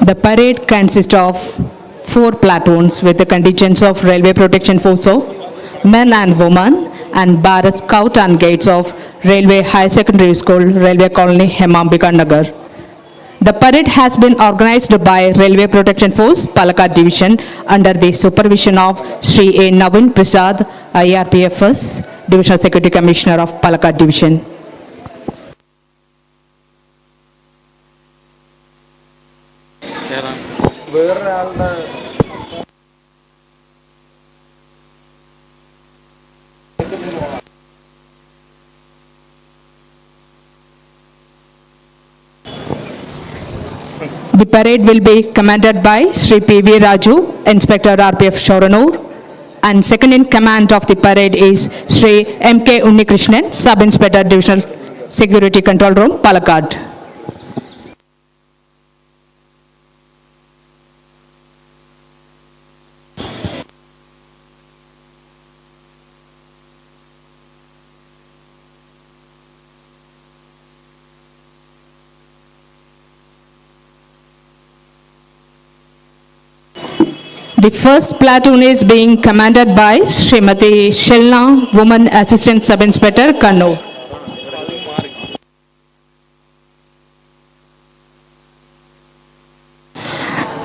The parade consists of 4 platoons with the contingents of Railway Protection Force of men and women and Bharat Scout and Guides of Railway High Secondary School, Railway Colony, Hemambika Nagar. The parade has been organized by Railway Protection Force, Palakkad Division under the supervision of Sri A. Navin Prasad, IRPFS, Divisional Security Commissioner of Palakkad Division. The parade will be commanded by Sri P.V. Raju, Inspector RPF Shoranur, and second in command of the parade is Sri M.K. Unnikrishnan, Sub-Inspector Divisional Security Control Room, Palakkad. The first platoon is being commanded by Srimati Shelna, Woman Assistant Sub-Inspector, Kannur.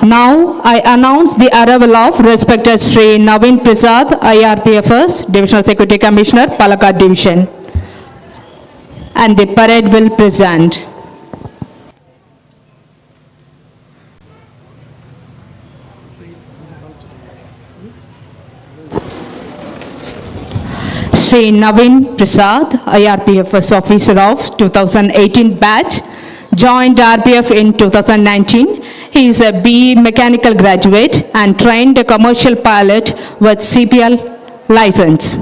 Now I announce the arrival of respected Sri Navin Prasad, IRPFS, Divisional Security Commissioner, Palakkad Division, and the parade will present. Sri Navin Prasad, IRPFS officer of 2018 batch, joined RPF in 2019. He is a BE mechanical graduate and trained a commercial pilot with CPL license.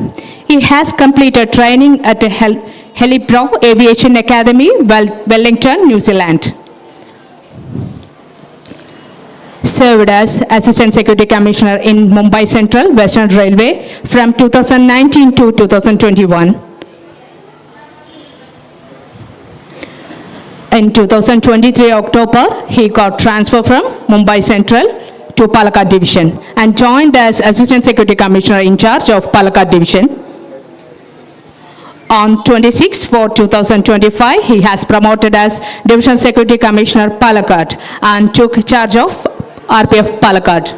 He has completed training at Helipro Aviation Academy, Wellington, New Zealand. Served as Assistant Security Commissioner in Mumbai Central Western Railway from 2019 to 2021. In 2023 October, he got transfer from Mumbai Central to Palakkad Division and joined as Assistant Security Commissioner in charge of Palakkad Division. On 26/4/2025, he has promoted as Division Security Commissioner Palakkad and took charge of RPF Palakkad.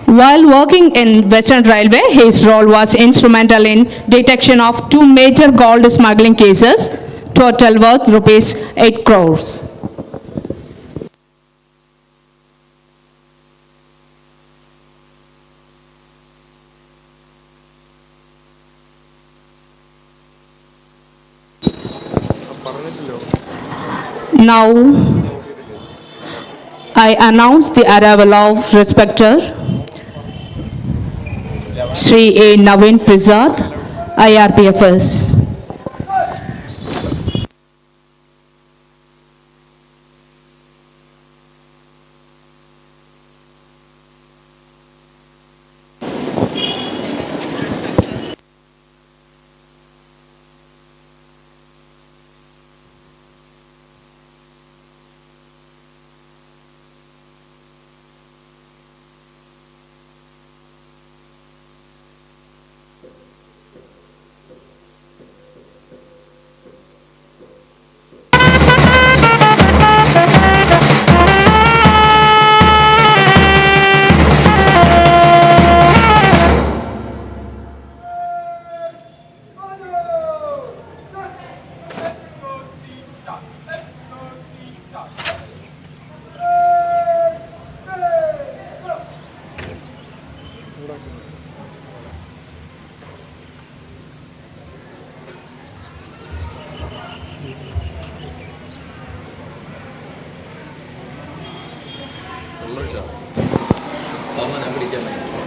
While working in Western Railway, his role was instrumental in detection of 2 major gold smuggling cases, total worth rupees 8 crores. Now, I announce the arrival of respected Sri A. Navin Prasad, IRPFS.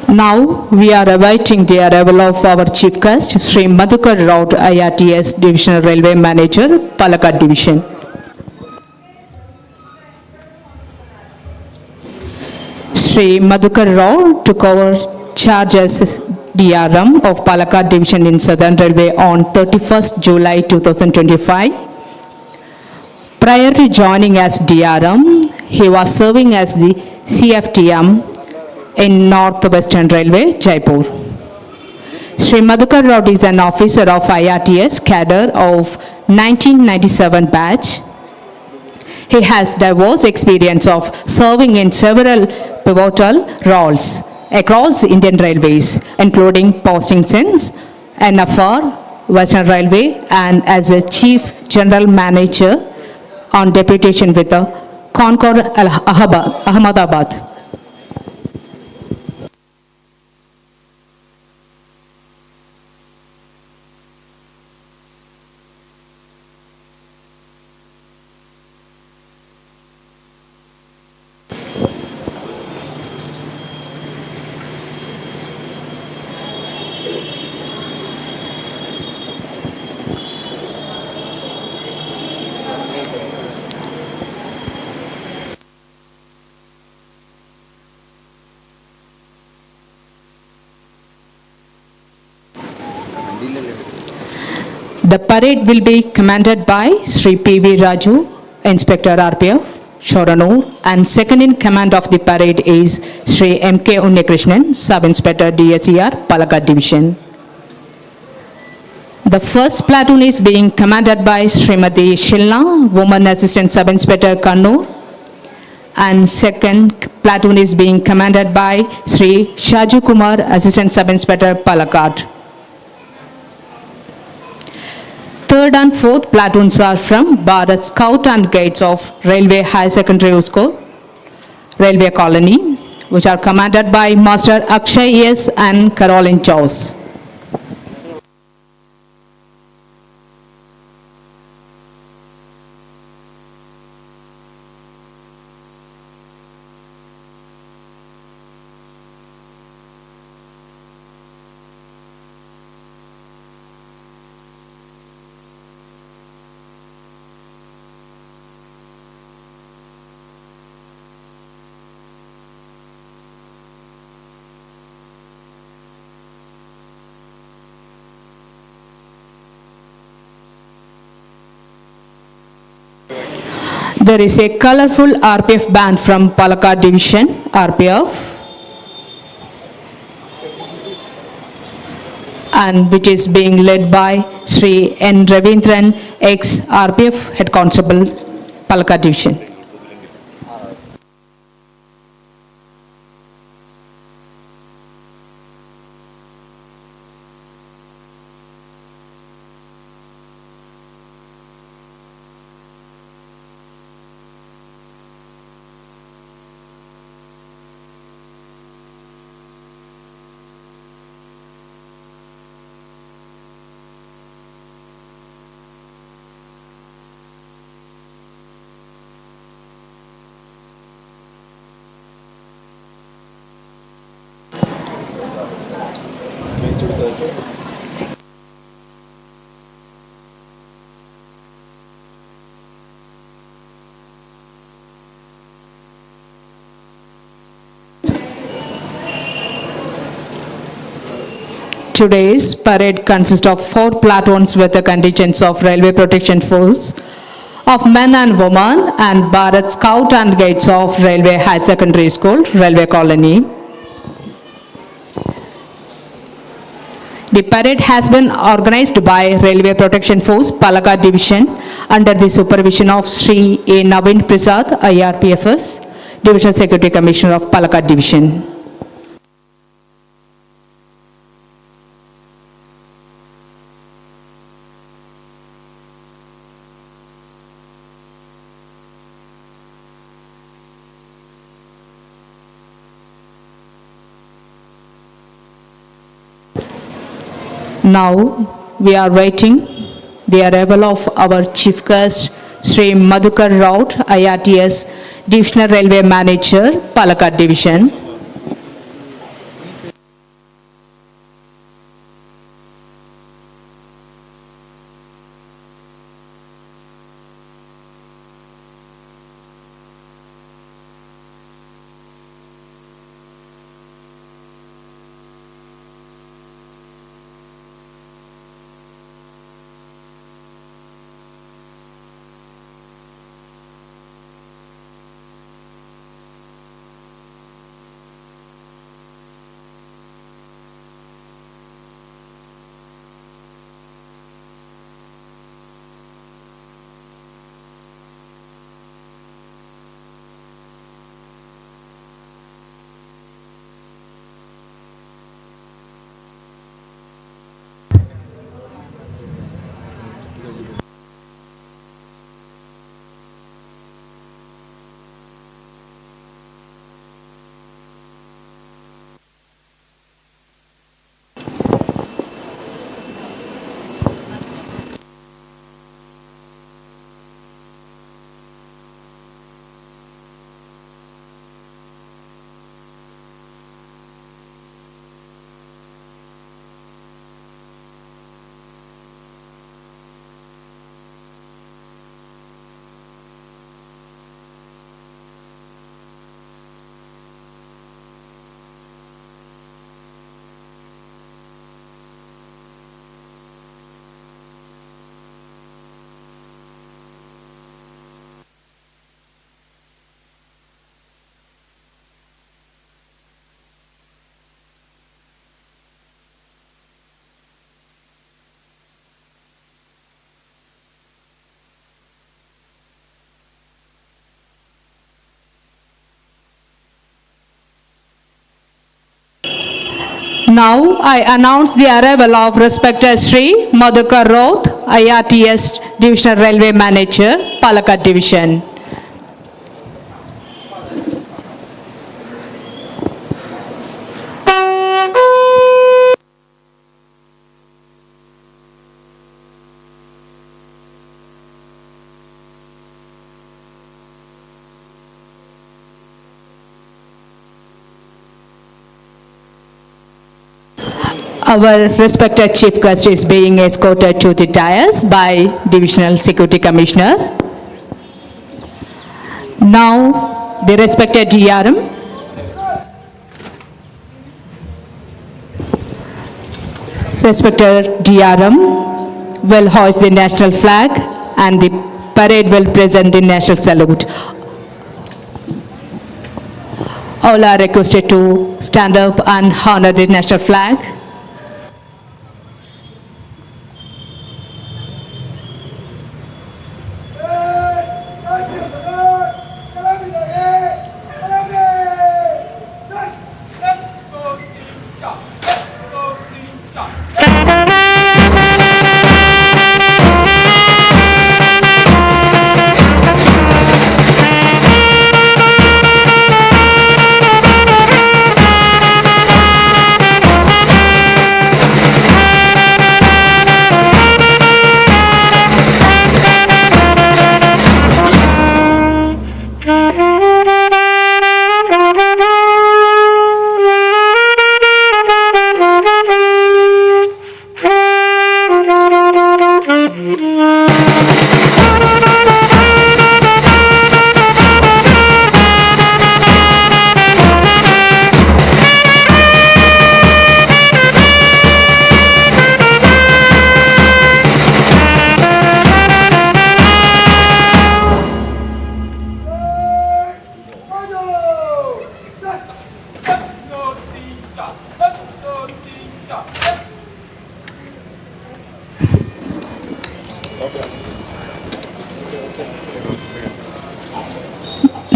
Now we are awaiting the arrival of our chief guest, Sri Madhukar Rao, IRTS Divisional Railway Manager, Palakkad Division. Sri Madhukar Rao took over charge as DRM of Palakkad Division in Southern Railway on 31st July 2025. Prior to joining as DRM, he was serving as the CFTM in North-Western Railway, Jaipur. Sri Madhukar Rao is an officer of IRTS cadre of 1997 batch. He has diverse experience of serving in several pivotal roles across Indian Railways, including postings in NFR, Western Railway, and as a Chief General Manager on deputation with the Concord Ahmedabad. The parade will be commanded by Sri P.V. Raju, Inspector RPF, Shoranur, and second in command of the parade is Sri M.K. Unnikrishnan, Sub-Inspector DSER, Palakkad Division. The first platoon is being commanded by Srimati Shilna, Woman Assistant Sub-Inspector Kannur, and second platoon is being commanded by Sri Shaju Kumar, Assistant Sub-Inspector Palakkad. Third and fourth platoons are from Bharat Scout and Guides of Railway High Secondary School, Railway Colony, which are commanded by Master Akshay S. and Caroline Jaws. There is a colorful RPF band from Palakkad Division, RPF, and which is being led by Sri N. Ravindran, ex-RPF Head Constable, Palakkad Division. Today's parade consists of 4 platoons with the contingents of Railway Protection Force of men and women and Bharat Scout and Guides of Railway High Secondary School, Railway Colony. The parade has been organized by Railway Protection Force, Palakkad Division under the supervision of Sri A. Naveen Prasad, IRPFS, Divisional Security Commissioner of Palakkad Division. Now we are waiting the arrival of our chief guest, Sri Madhukar Rao, IRTS Divisional Railway Manager, Palakkad Division. Now I announce the arrival of respected Sri Madhukar Roth, IRTS Divisional Railway Manager, Palakkad Division. Our respected Chief Guest is being escorted to the dais by Divisional Security Commissioner. Now, the respected DRM, respected DRM will hoist the national flag and the parade will present the national salute. All are requested to stand up and honor the national flag.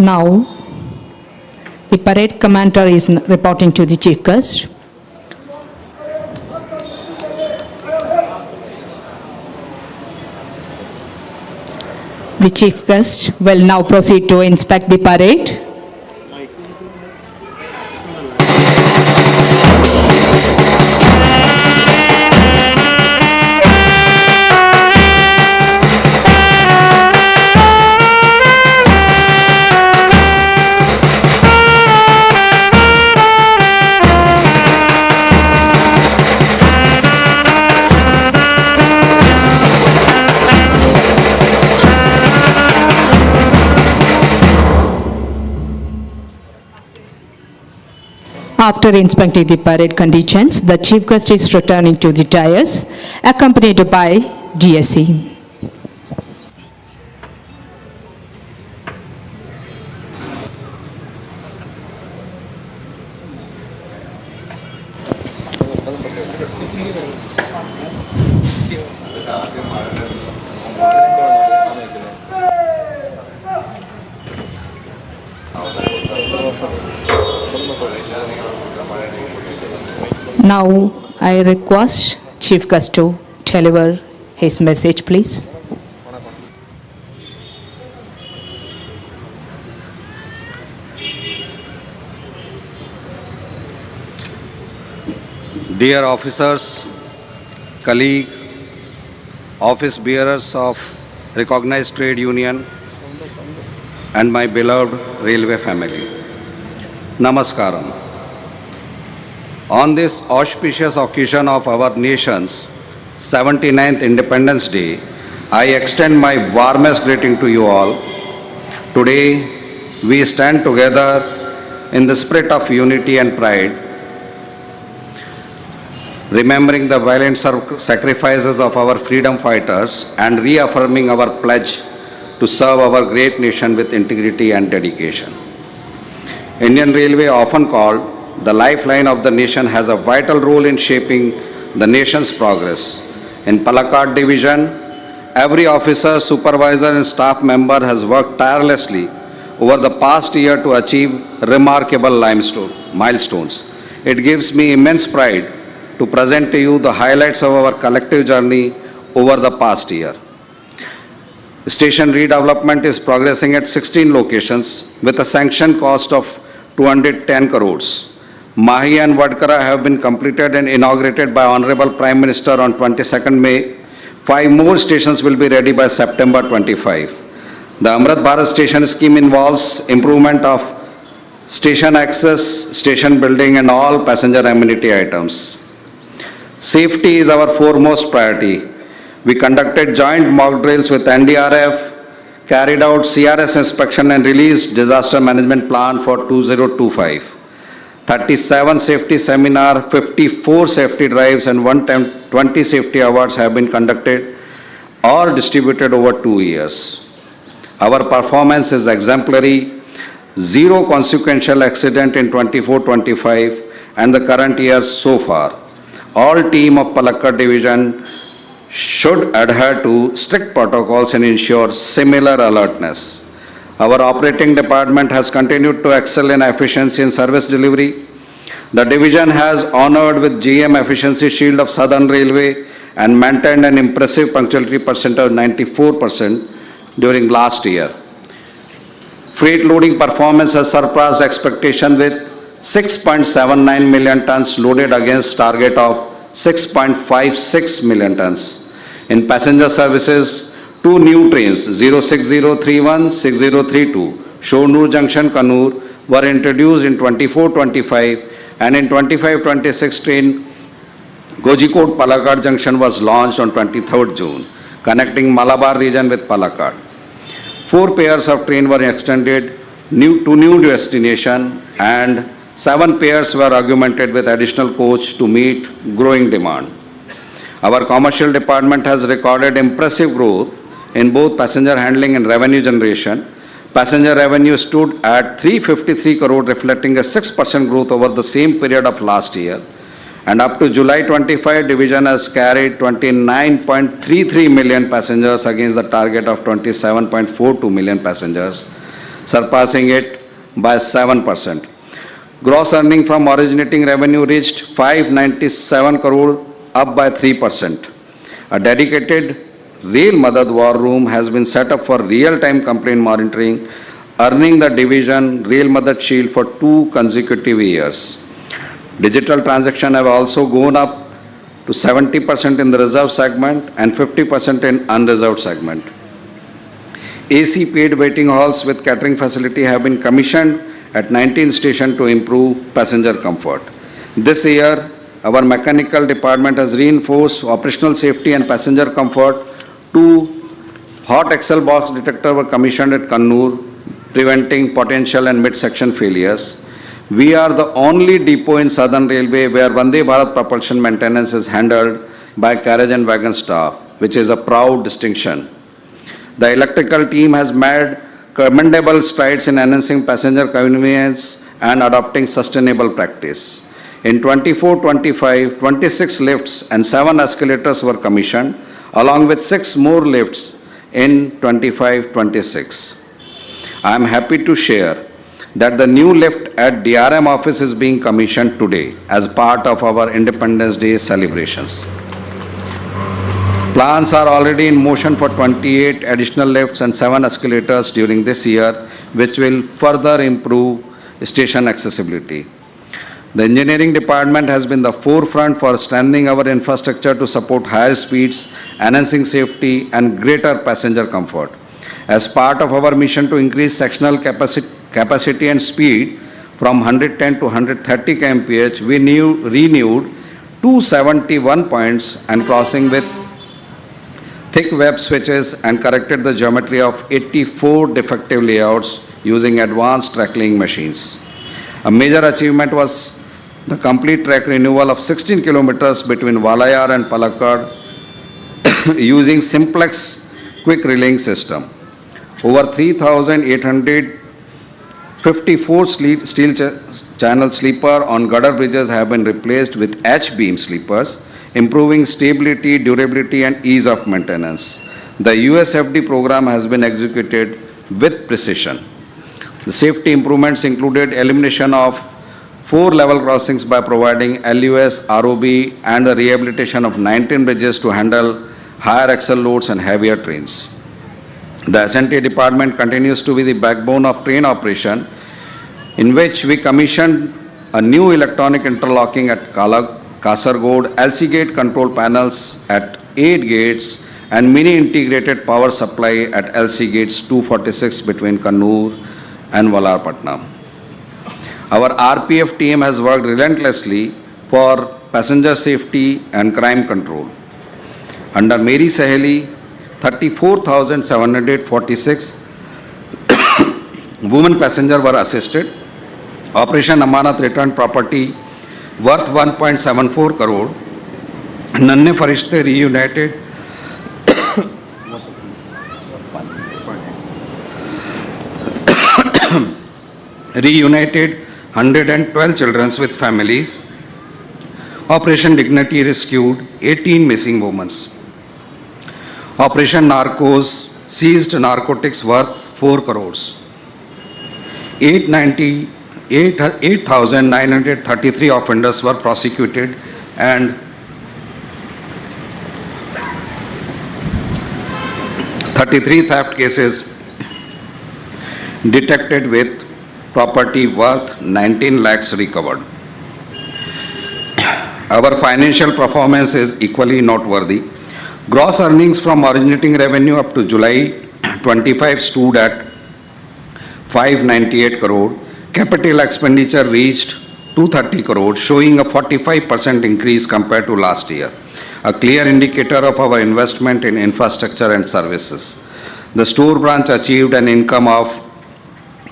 Now, the parade commander is reporting to the Chief Guest. The Chief Guest will now proceed to inspect the parade. After inspecting the parade conditions, the chief guest is returning to the dais, accompanied by DSC. Now, I request Chief Guest to deliver his message, please. Dear officers, colleague, office bearers of recognized trade union, and my beloved railway family. Namaskaram. On this auspicious occasion of our nation's 79th Independence Day, I extend my warmest greeting to you all. Today, we stand together in the spirit of unity and pride, remembering the valiant sacrifices of our freedom fighters and reaffirming our pledge to serve our great nation with integrity and dedication. Indian Railway, often called the lifeline of the nation, has a vital role in shaping the nation's progress. In Palakkad division, every officer, supervisor and staff member has worked tirelessly over the past year to achieve remarkable milestones. It gives me immense pride to present to you the highlights of our collective journey over the past year. Station redevelopment is progressing at 16 locations with a sanction cost of 210 crores. Mahi and Vadkara have been completed and inaugurated by Honorable Prime Minister on 22nd May. 5 more stations will be ready by September 25. The Amrit Bharat station scheme involves improvement of station access, station building and all passenger amenity items. Safety is our foremost priority. We conducted joint mock drills with NDRF, carried out CRS inspection and released disaster management plan for 2025. 37 safety seminar, 54 safety drives and 120 safety awards have been conducted or distributed over 2 years. Our performance is exemplary. 0 consequential accident in 24-25 and the current year so far. All team of Palakkad division should adhere to strict protocols and ensure similar alertness. Our operating department has continued to excel in efficiency and service delivery. The division has honored with GM Efficiency Shield of Southern Railway and maintained an impressive punctuality percent of 94% during last year. Freight loading performance has surpassed expectation with 6.79 million tons loaded against target of 6.56 million tons. In passenger services, 2 new trains 06031, 6032, Shornur Junction, Kannur were introduced in 24-25 and in 25-26 train Gojikode Palakkad Junction was launched on 23rd June, connecting Malabar region with Palakkad. 4 pairs of train were extended to new destination and 7 pairs were augmented with additional coach to meet growing demand. Our commercial department has recorded impressive growth in both passenger handling and revenue generation. Passenger revenue stood at 353 crore, reflecting a 6% growth over the same period of last year. And up to July 25, division has carried 29.33 million passengers against the target of 27.42 million passengers, surpassing it by 7%. Gross earning from originating revenue reached 597 crore, up by 3%. A dedicated Rail Madad War Room has been set up for real-time complaint monitoring, earning the division Rail Madad Shield for 2 consecutive years. Digital transactions have also gone up to 70% in the reserved segment and 50% in unreserved segment. AC paid waiting halls with catering facility have been commissioned at 19 stations to improve passenger comfort. This year, our mechanical department has reinforced operational safety and passenger comfort. 2 hot axle box detectors were commissioned at Kannur, preventing potential and mid-section failures. We are the only depot in Southern Railway where Vande Bharat propulsion maintenance is handled by carriage and wagon staff, which is a proud distinction. The electrical team has made commendable strides in enhancing passenger convenience and adopting sustainable practice. In 24-25, 26 lifts and 7 escalators were commissioned, along with 6 more lifts in 25-26. I am happy to share that the new lift at DRM office is being commissioned today as part of our Independence Day celebrations. Plans are already in motion for 28 additional lifts and 7 escalators during this year, which will further improve station accessibility. The engineering department has been the forefront for strengthening our infrastructure to support higher speeds, enhancing safety and greater passenger comfort. As part of our mission to increase sectional capacity and speed from 110 to 130 kmph, we renewed 271 points and crossing with thick web switches and corrected the geometry of 84 defective layouts using advanced track-laying machines. A major achievement was the complete track renewal of 16 kilometers between Walayar and Palakkad using simplex quick relaying system. Over 3,854 steel channel sleeper on gutter bridges have been replaced with H-beam sleepers, improving stability, durability and ease of maintenance. The USFD program has been executed with precision. The safety improvements included elimination of 4 level crossings by providing LUS, ROB and the rehabilitation of 19 bridges to handle higher axle loads and heavier trains. The S&T department continues to be the backbone of train operation, in which we commissioned a new electronic interlocking at Kasargod, LC gate control panels at 8 gates and mini integrated power supply at LC gates 246 between Kannur and Valarpatnam. Our RPF team has worked relentlessly for passenger safety and crime control. Under Meri Saheli, 34,746 women passengers were assisted. Operation Amanat returned property worth 1.74 crore. Nanne Farishte reunited reunited 112 children with families. Operation Dignity rescued 18 missing women. Operation Narcos seized narcotics worth 4 crores. 8,933 offenders were prosecuted and 33 theft cases detected with property worth 19 lakhs recovered. Our financial performance is equally noteworthy. Gross earnings from originating revenue up to July 25 stood at 598 crore. Capital expenditure reached 230 crore, showing a 45% increase compared to last year, a clear indicator of our investment in infrastructure and services. The store branch achieved an income of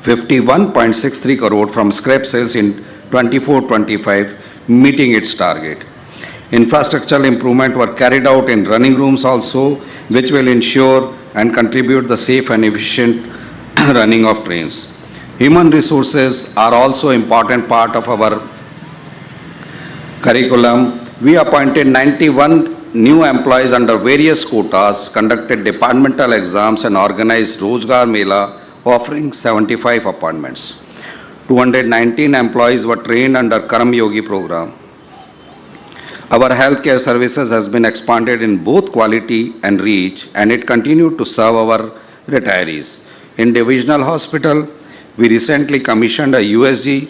51.63 crore from scrap sales in 24-25, meeting its target. Infrastructural improvement were carried out in running rooms also, which will ensure and contribute the safe and efficient running of trains. Human resources are also important part of our curriculum. We appointed 91 new employees under various quotas, conducted departmental exams and organized Rozgar Mela offering 75 appointments. 219 employees were trained under Karam Yogi program. Our healthcare services has been expanded in both quality and reach, and it continued to serve our retirees. In Divisional Hospital, we recently commissioned a USG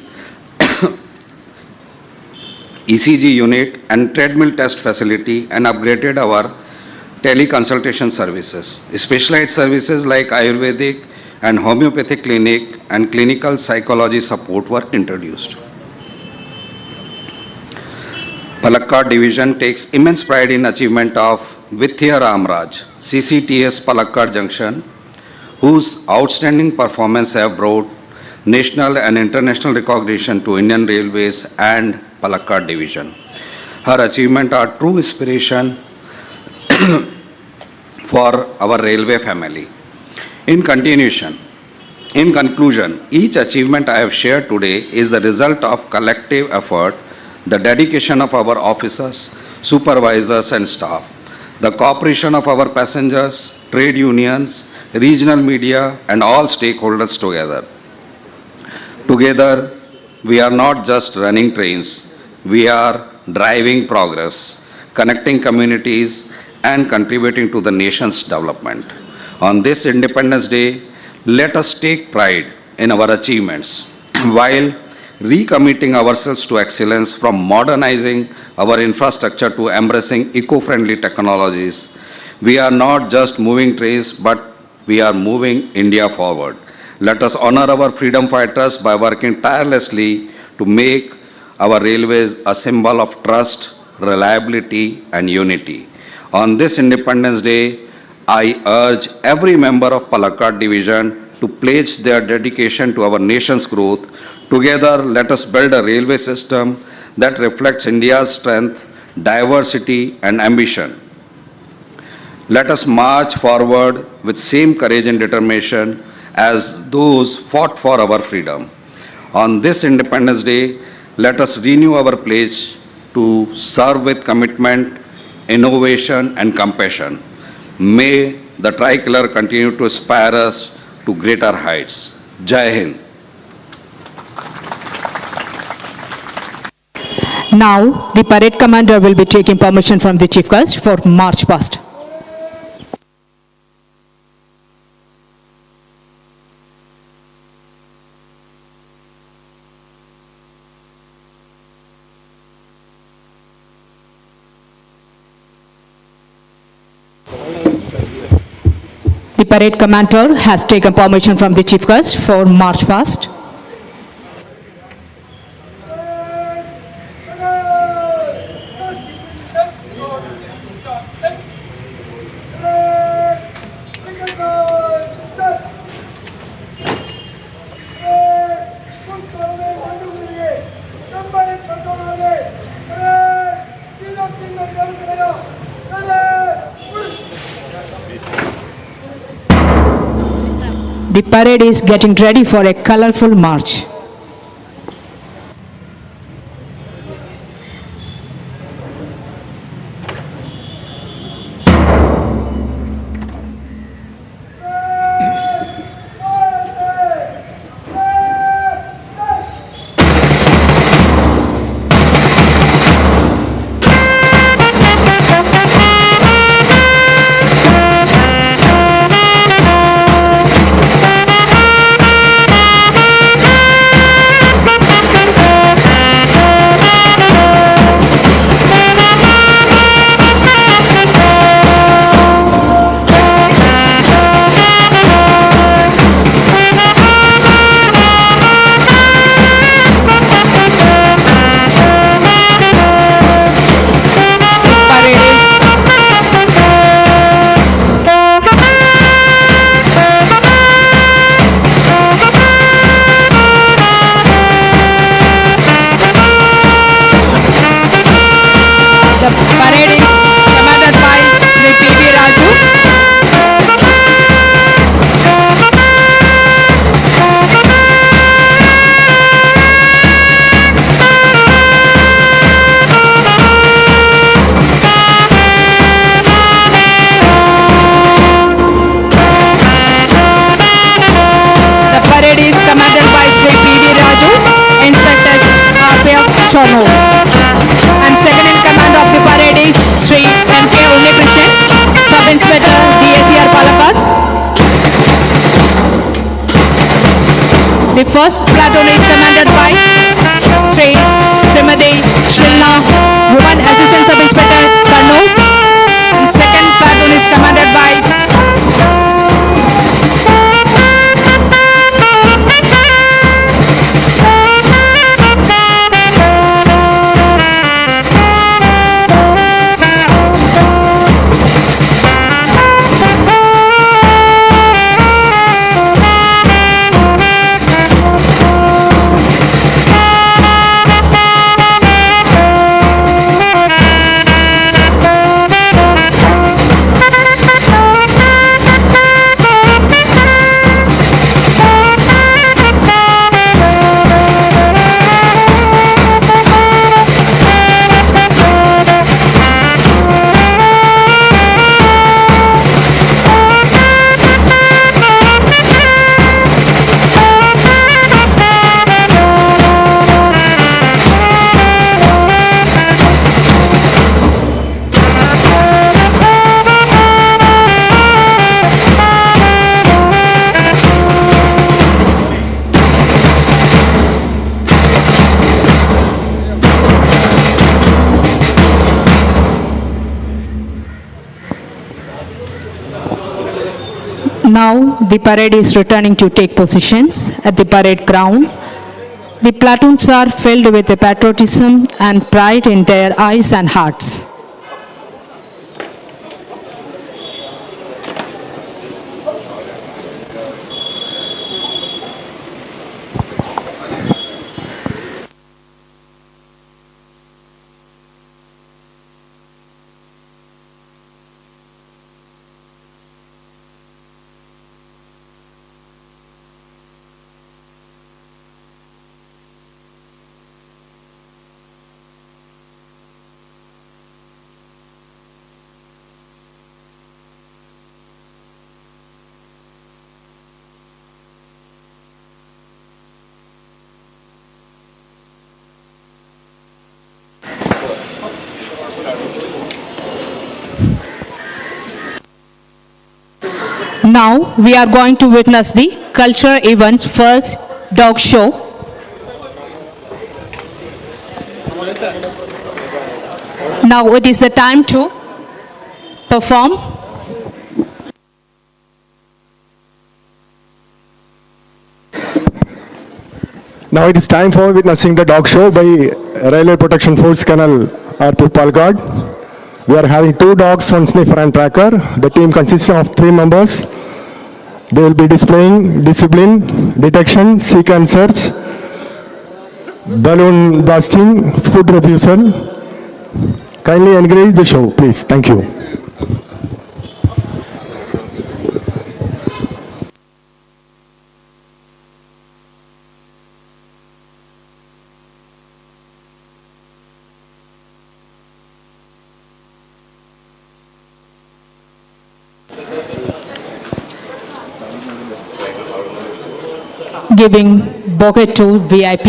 ECG unit and treadmill test facility and upgraded our teleconsultation services. Specialized services like Ayurvedic and homeopathic clinic and clinical psychology support were introduced. Palakkad division takes immense pride in achievement of Vithya Ramraj, CCTS Palakkad Junction, whose outstanding performance have brought national and international recognition to Indian Railways and Palakkad Division. Her achievements are true inspiration for our railway family. In conclusion, each achievement I have shared today is the result of collective effort, the dedication of our officers, supervisors and staff, the cooperation of our passengers, trade unions, regional media and all stakeholders together. Together, we are not just running trains, we are driving progress, connecting communities and contributing to the nation's development. On this Independence Day, let us take pride in our achievements while recommitting ourselves to excellence, from modernizing our infrastructure to embracing eco-friendly technologies. We are not just moving trains, but we are moving India forward. Let us honor our freedom fighters by working tirelessly to make our railways a symbol of trust, reliability and unity. On this Independence Day, I urge every member of Palakkad Division to pledge their dedication to our nation's growth. Together, let us build a railway system that reflects India's strength, diversity and ambition. Let us march forward with same courage and determination as those fought for our freedom. On this Independence Day, let us renew our pledge to serve with commitment, innovation and compassion. May the tricolor continue to inspire us to greater heights. Jai Hind. Now, the parade commander will be taking permission from the chief guest for march past. The parade commander has taken permission from the chief guest for march past. The parade is getting ready for a colorful march. And second in command of the parade is Sri M.K. Unnikrishan, Sub-Inspector DACR Palakkad. The first platoon is commanded by Srimati Srilna, Woman Assistant Sub-Inspector Kannur. And second platoon is commanded by Now the parade is returning to take positions at the parade ground. The platoons are filled with patriotism and pride in their eyes and hearts. Now we are going to witness the cultural event's first dog show. Now it is the time to perform. Now it is time for witnessing the dog show by Railway Protection Force Kennel RP Palakkad. We are having 2 dogs, 1 sniffer and tracker. The team consists of 3 members. They will be displaying discipline, detection, seek and search, balloon blasting, food refusal. Kindly encourage the show, please. Thank you. Giving bouquet to VIP.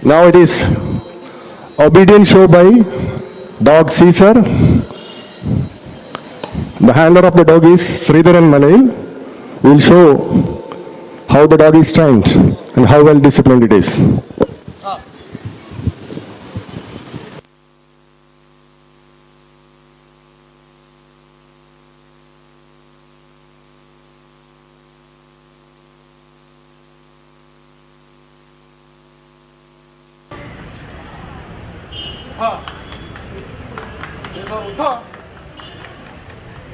Now it is obedient show by dog Caesar. The handler of the dog is Sridharan Malail. We will show how the dog is trained and how well disciplined it is. उठा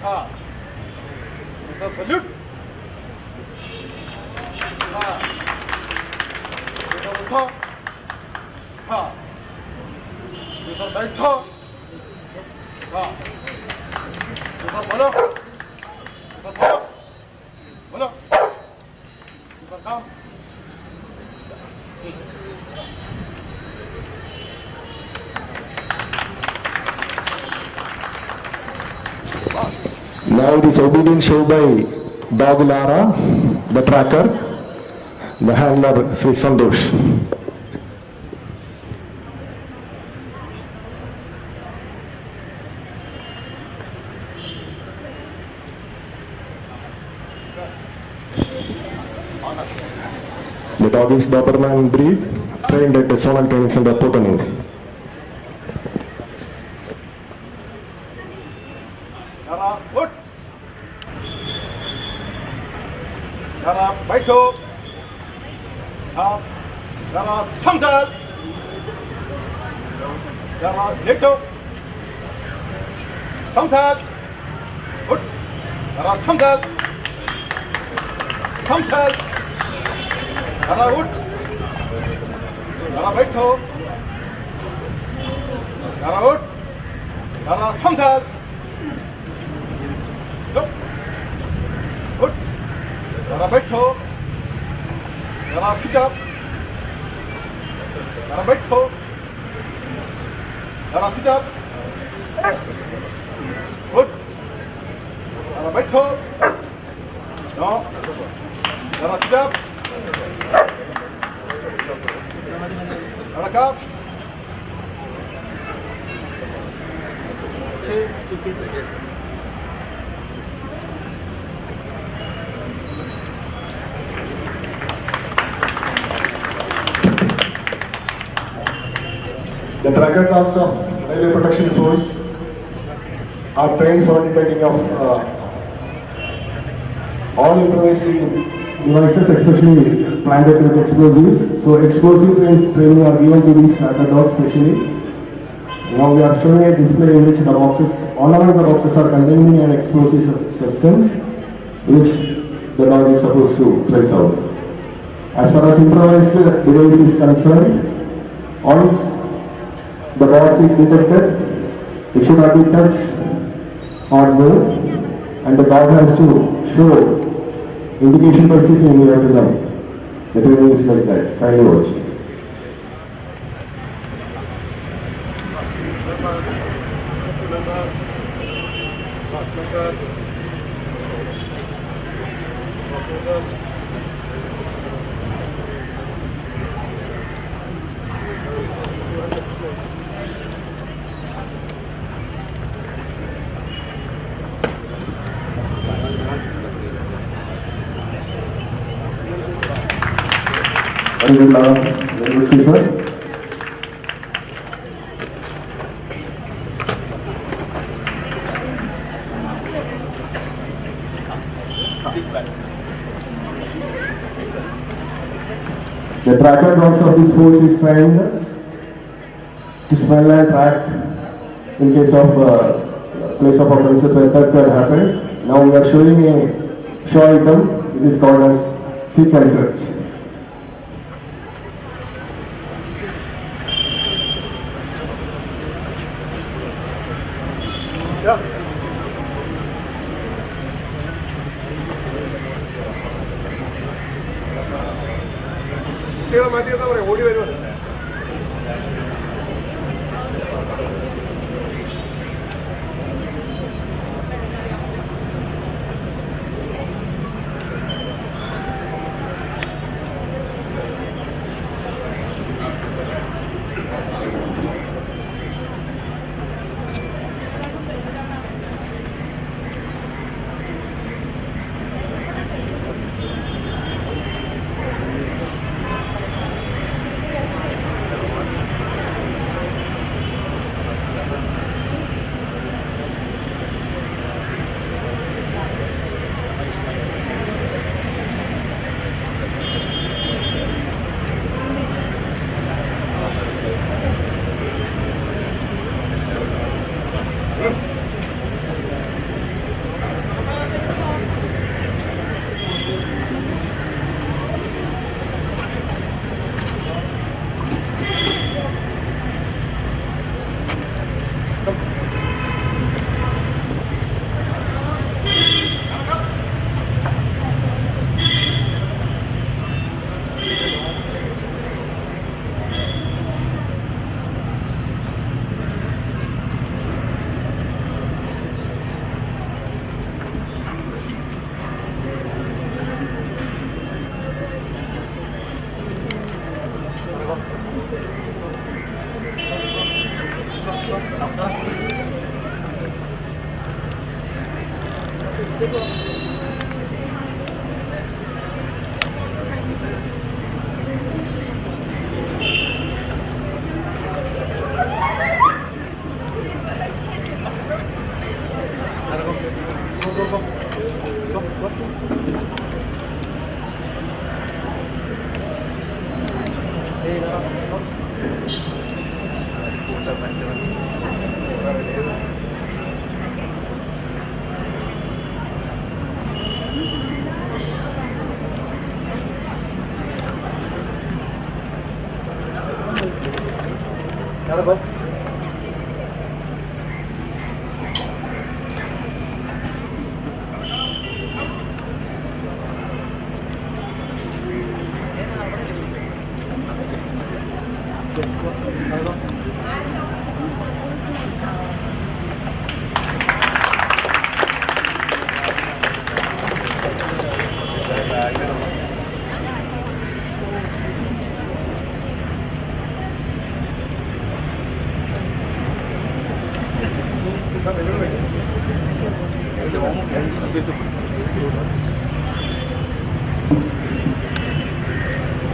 हाँ sir salute हाँ sir उठा हाँ sir बैठो हाँ sir बोलो बोलो sir काम Now it is obedient show by dog Lara, the tracker, the handler Sri Sandosh. The dog is Doberman breed, trained at the Zonal Training Center, Potanur. Yara, good. Yara, baito. Yara, samtal. Yara, neto. Samtal. Good. Yara, samtal. Samtal. Yara, good. Yara, baito. Yara, good. Yara, samtal. Good. Good. Yara, baito. Yara, sit up. Yara, baito. Yara, sit up. Good. Yara, baito. No. Yara, sit up. Yara, calf. The tracker dogs of Railway Protection Force are trained for detecting of all improvised devices, especially planted with explosives. So explosive training are given to these tracker dogs specially. Now we are showing a display in which the boxes, all of the boxes are containing an explosive substance which the dog is supposed to trace out. As far as improvised device is concerned, once the box is detected, it should not be touched or moved, and the dog has to show indication by sitting near to them. The training is like that. Kindly watch. Very good, sir. The tracker dogs of this force is trained to smell and track in case of place of occurrences when theft had happened. Now we are showing a show item. It is called as seek and search. കുട്ടികളെ മാറ്റിയെന്നാ പറയാം ഓടി വരുമല്ലോ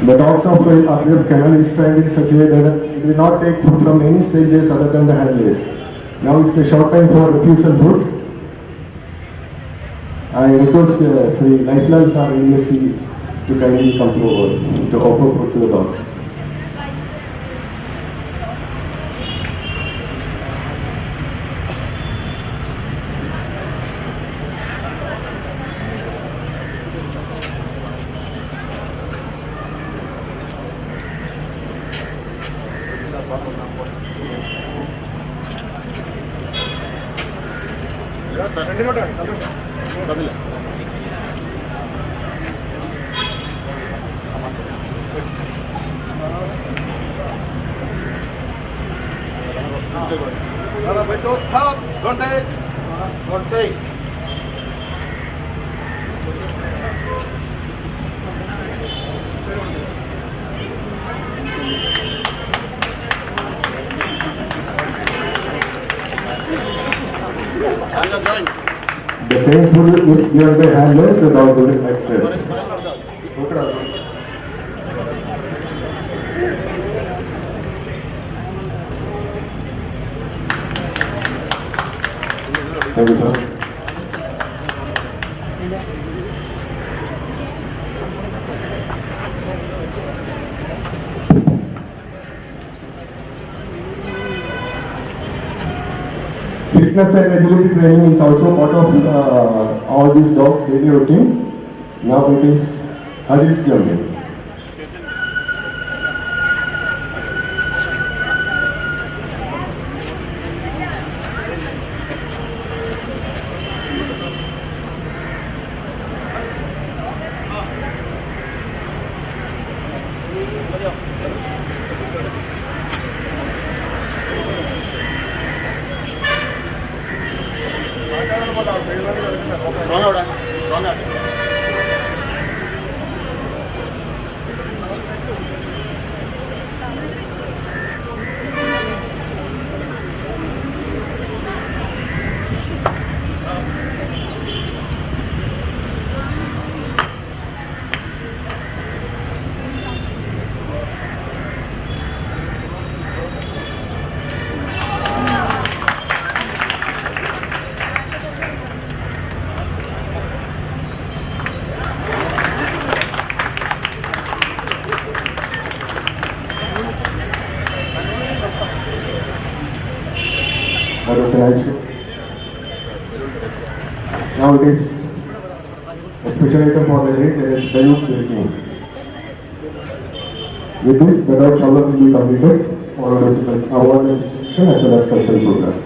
The dogs of RPF kennel is trained in such a way that it will not take food from any stages other than the handlers. Now it's a short time for refusal food. I request Sri Lifeline Sir NSC to kindly come forward to offer food to the dogs. Don't take. The same food is given by handlers, the dog will accept. Thank you, sir. Fitness and agility training is also part of all these dogs' daily routine. Now it is agility training. That was a nice show. Now it is a special item for the day, there is Dayuk Drinking. With this, the dog shower will be completed, followed with the award and distribution as well as cultural program.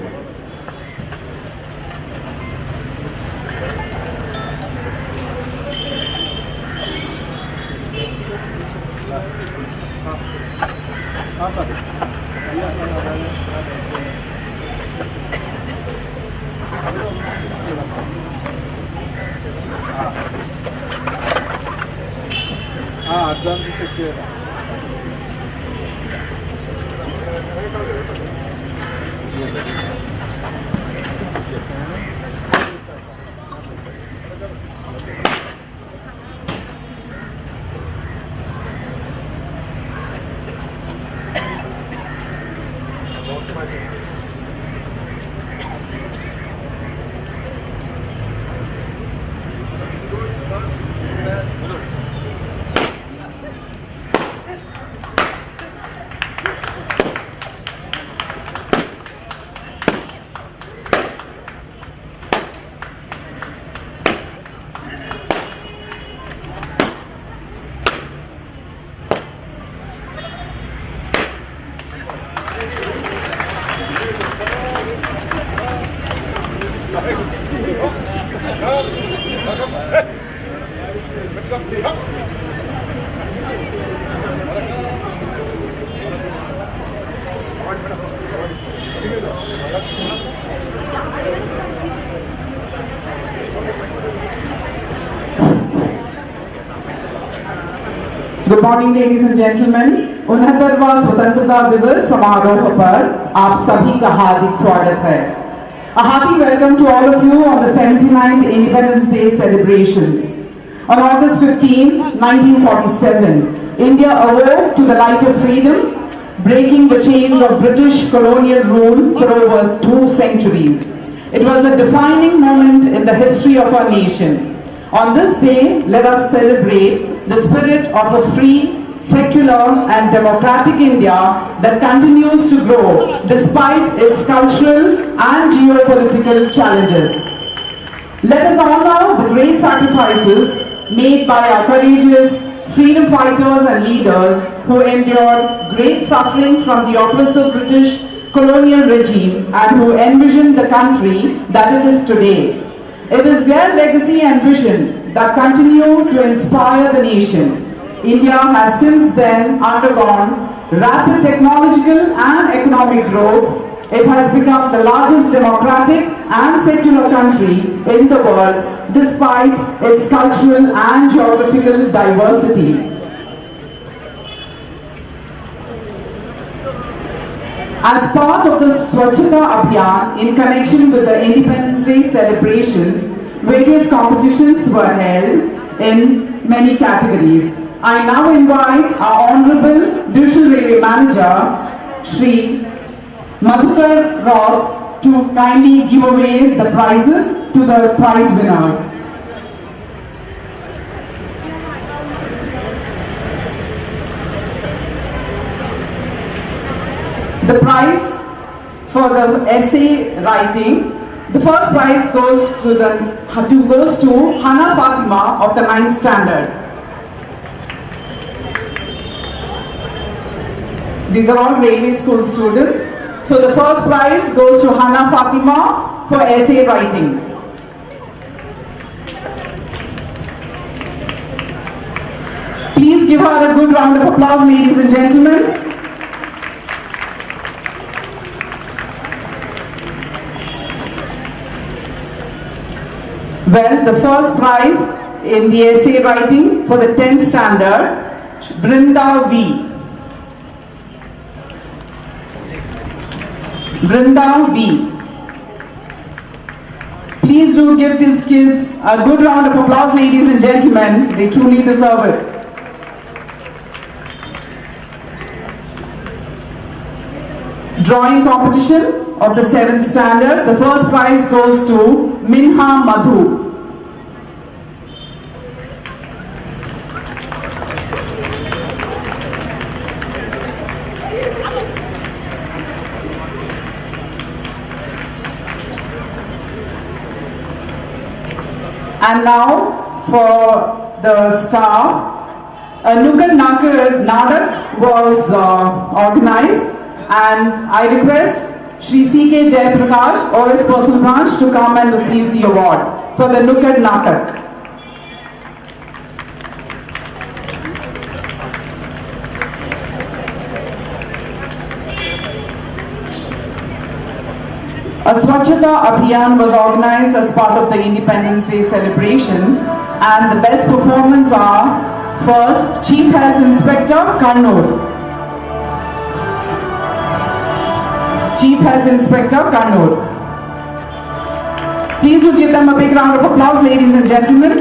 Good morning ladies and gentleman. 69वां स्वतंत्रता दिवस समारोह पर आप सभी का हार्दिक स्वागत है। A hearty welcome to all of you on the 79th Independence Day celebrations. On August 15, 1947, India awoke to the light of freedom, breaking the chains of British colonial rule for over 2 centuries. It was a defining moment in the history of our nation. On this day, let us celebrate the spirit of a free, secular and democratic India that continues to grow despite its cultural and geopolitical challenges. Let us honor the great sacrifices made by our courageous freedom fighters and leaders who endured great suffering from the oppressive British colonial regime and who envisioned the country that it is today. It is their legacy and vision that continue to inspire the nation. India has since then undergone rapid technological and economic growth. It has become the largest democratic and secular country in the world despite its cultural and geographical diversity. As part of the Swachhata Abhiyan in connection with the Independence Day celebrations, various competitions were held in many categories. I now invite our Honorable Divisional Railway Manager, Shri Madhukar Roth, to kindly give away the prizes to the prize winners. The prize for the essay writing, the first prize goes to Hana Fatima of the 9th standard. These are all railway school students. So the first prize goes to Hana Fatima for essay writing. Please give her a good round of applause, ladies and gentlemen. Well, the first prize in the essay writing for the 10th standard, Vrinda V. Vrinda V. Please do give these kids a good round of applause, ladies and gentlemen. They truly deserve it. Drawing competition of the 7th standard. The first prize goes to Minha Madhu. And now for the staff, a Nukkad Nadak was organized, and I request Shri C.K. Jayaprakash or his personal branch to come and receive the award for the Nukkad Natak. A Swachhata Abhiyan was organized as part of the Independence Day celebrations, and the best performance are first Chief Health Inspector Kannur. Chief Health Inspector Kannur. Please do give them a big round of applause, ladies and gentlemen.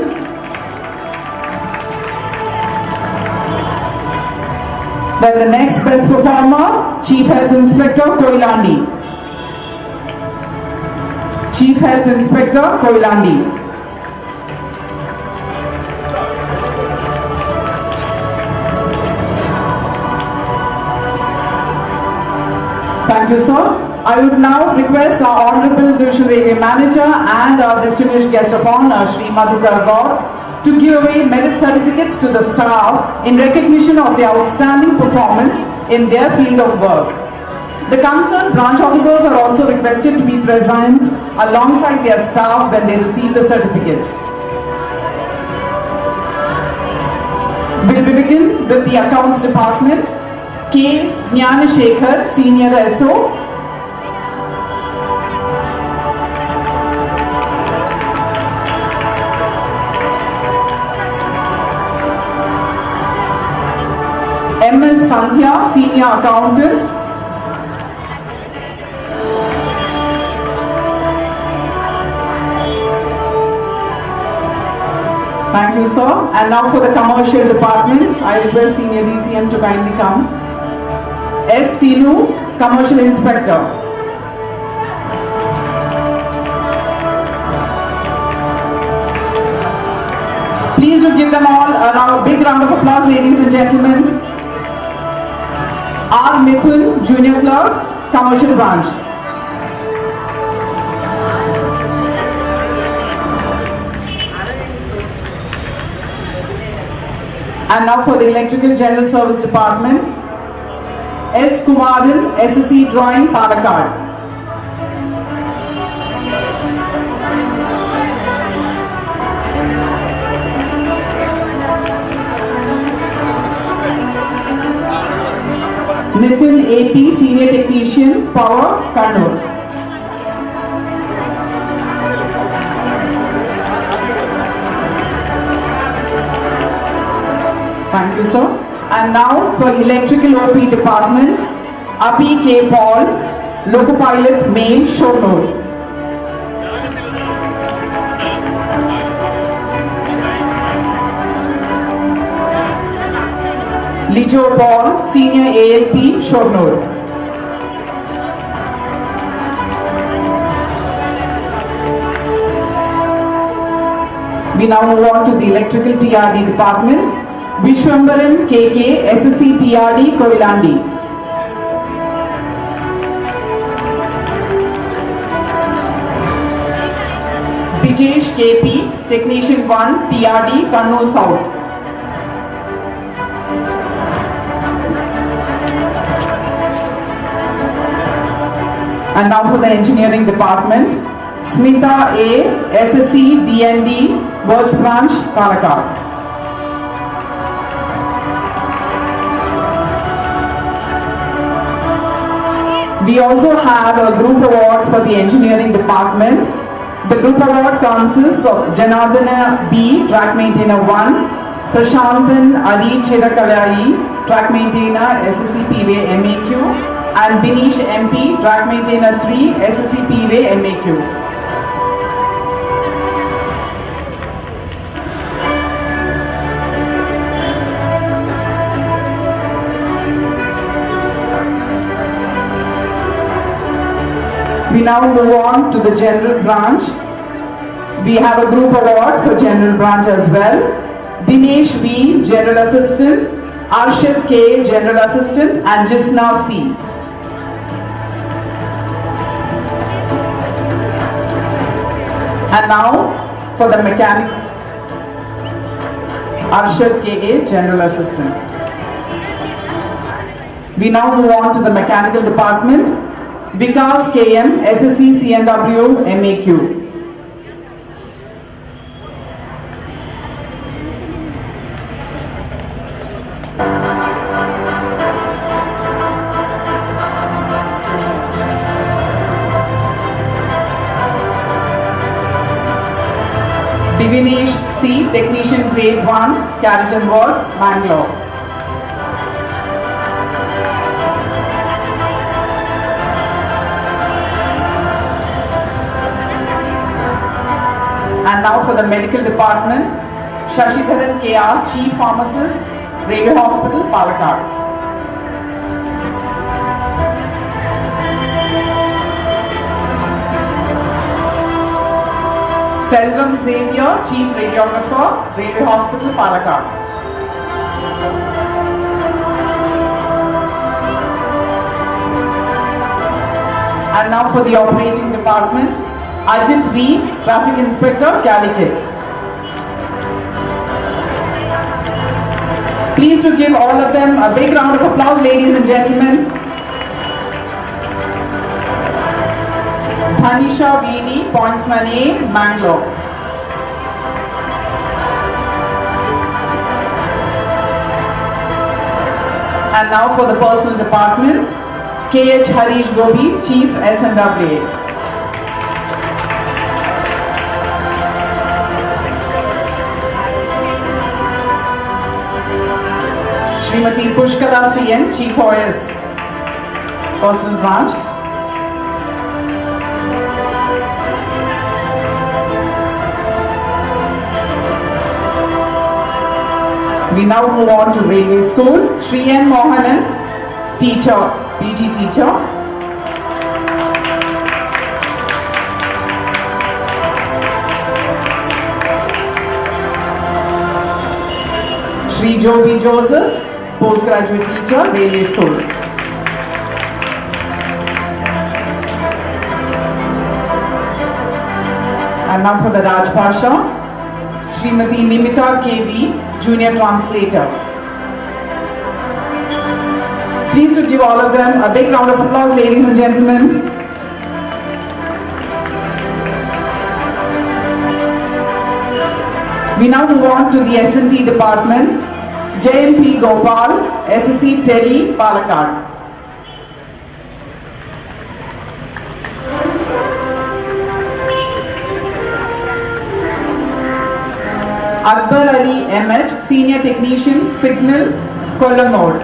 Then the next best performer, Chief Health Inspector Koilandi. Chief Health Inspector Koilandi. Thank you, sir. I would now request our Honorable Divisional Railway Manager and our distinguished guest of honor, Shri Madhukar Roth, to give away merit certificates to the staff in recognition of their outstanding performance in their field of work. The concerned branch officers are also requested to be present alongside their staff when they receive the certificates. with the Accounts Department, K. Jnanashekhar, Senior SO. M.S. Sandhya, Senior Accountant. Thank you, sir. And now for the Commercial Department, I request Senior DCM to kindly come. S. Sinu, Commercial Inspector. Please do give them all a big round of applause, ladies and gentlemen. R. Mithun, Junior Clerk, Commercial Branch. And now for the Electrical General Service Department, S. Kumaran, SSC Drawing, Palakkad. Nitin AP, Senior Technician, Power, Kannur. Thank you, sir. And now for Electrical OP Department, Api K. Paul, Loco Pilot, Main, Shornur. Lijo Paul, Senior ALP, Shornur. We now move on to the Electrical TRD Department. Vishwambaran KK, SSC TRD, Koilandi. Bijesh KP, Technician 1, TRD, Kannur South. And now for the Engineering Department, Smita A, SSC DND, Works Branch, Palakkad. We also have a group award for the Engineering Department. The group award consists of Janardana B, Track Maintainer 1, Prashantan Adi Chirakalai, Track Maintainer SSC PV MAQ, and Binish MP, Track Maintainer 3, SSC PV MAQ. We now move on to the General Branch. We have a group award for General Branch as well. Dinesh V, General Assistant, Arshad K, General Assistant, and Jisna C. And now for the mechanic, Arshad K, General Assistant. We now move on to the Mechanical Department. Vikas KM, SSC CNW, MAQ. Divinesh C, Technician Grade 1, Carriage and Works, Bangalore. And now for the Medical Department, Shashidharan KR, Chief Pharmacist, Railway Hospital, Palakkad. Selvam Xavier, Chief Radiographer, Railway Hospital, Palakkad. And now for the Operating Department, Ajit V, Traffic Inspector, Calicut. Please to give all of them a big round of applause, ladies and gentlemen. Dhanisha Veeni, Pointsman A, Bangalore. And now for the personal department, K.H. Harish Gobi, Chief SNWA. Srimati Pushkala CN, Chief OS, Personal Branch. We now move on to Railway School. Shri N. Mohanan, Teacher, PG Teacher. Shri Joby Joseph, Postgraduate Teacher, Railway School. And now for the Rajbhasha, Srimati Nimita KV, Junior Translator. Please to give all of them a big round of applause, ladies and gentlemen. We now move on to the S&T department. JNP Gopal, SSC Tele, Palakkad. Akbar Ali MH, Senior Technician, Signal, Kollanod.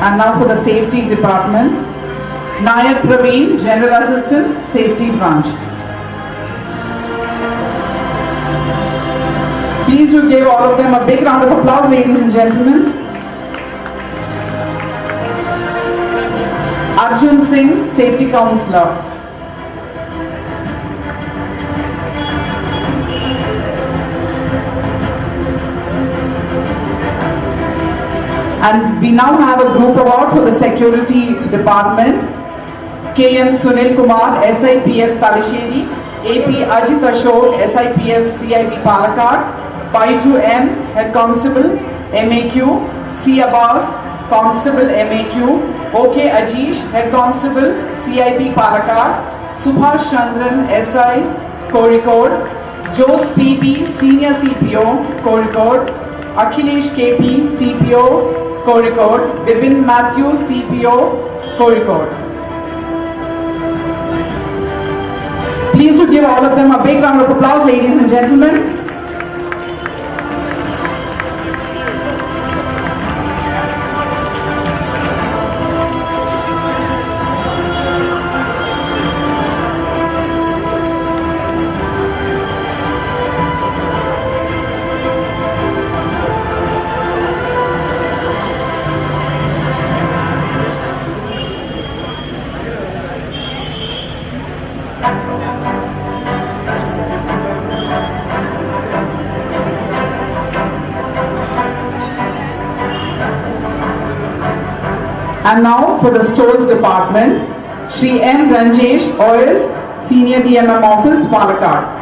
And now for the Safety Department, Nayak Praveen, General Assistant, Safety Branch. Please do give all of them a big round of applause, ladies and gentlemen. Arjun Singh, Safety Counselor. And we now have a group award for the Security Department. KM Sunil Kumar, SIPF Talasheri, AP Ajit Ashok, SIPF CIP Palakkad, Baiju M, Head Constable, MAQ, C Abbas, Constable MAQ, OK Ajish, Head Constable, CIP Palakkad, Subhash Chandran, SI, Kozhikode, Jose PB, Senior CPO, Kozhikode, Akhilesh KP, CPO, Kozhikode, Bipin Matthew, CPO, Kozhikode. Please to give all of them a big round of applause, ladies and gentlemen. And now for the Stores Department, Shri M. Ranjesh, OS, Senior DMM Office, Palakkad.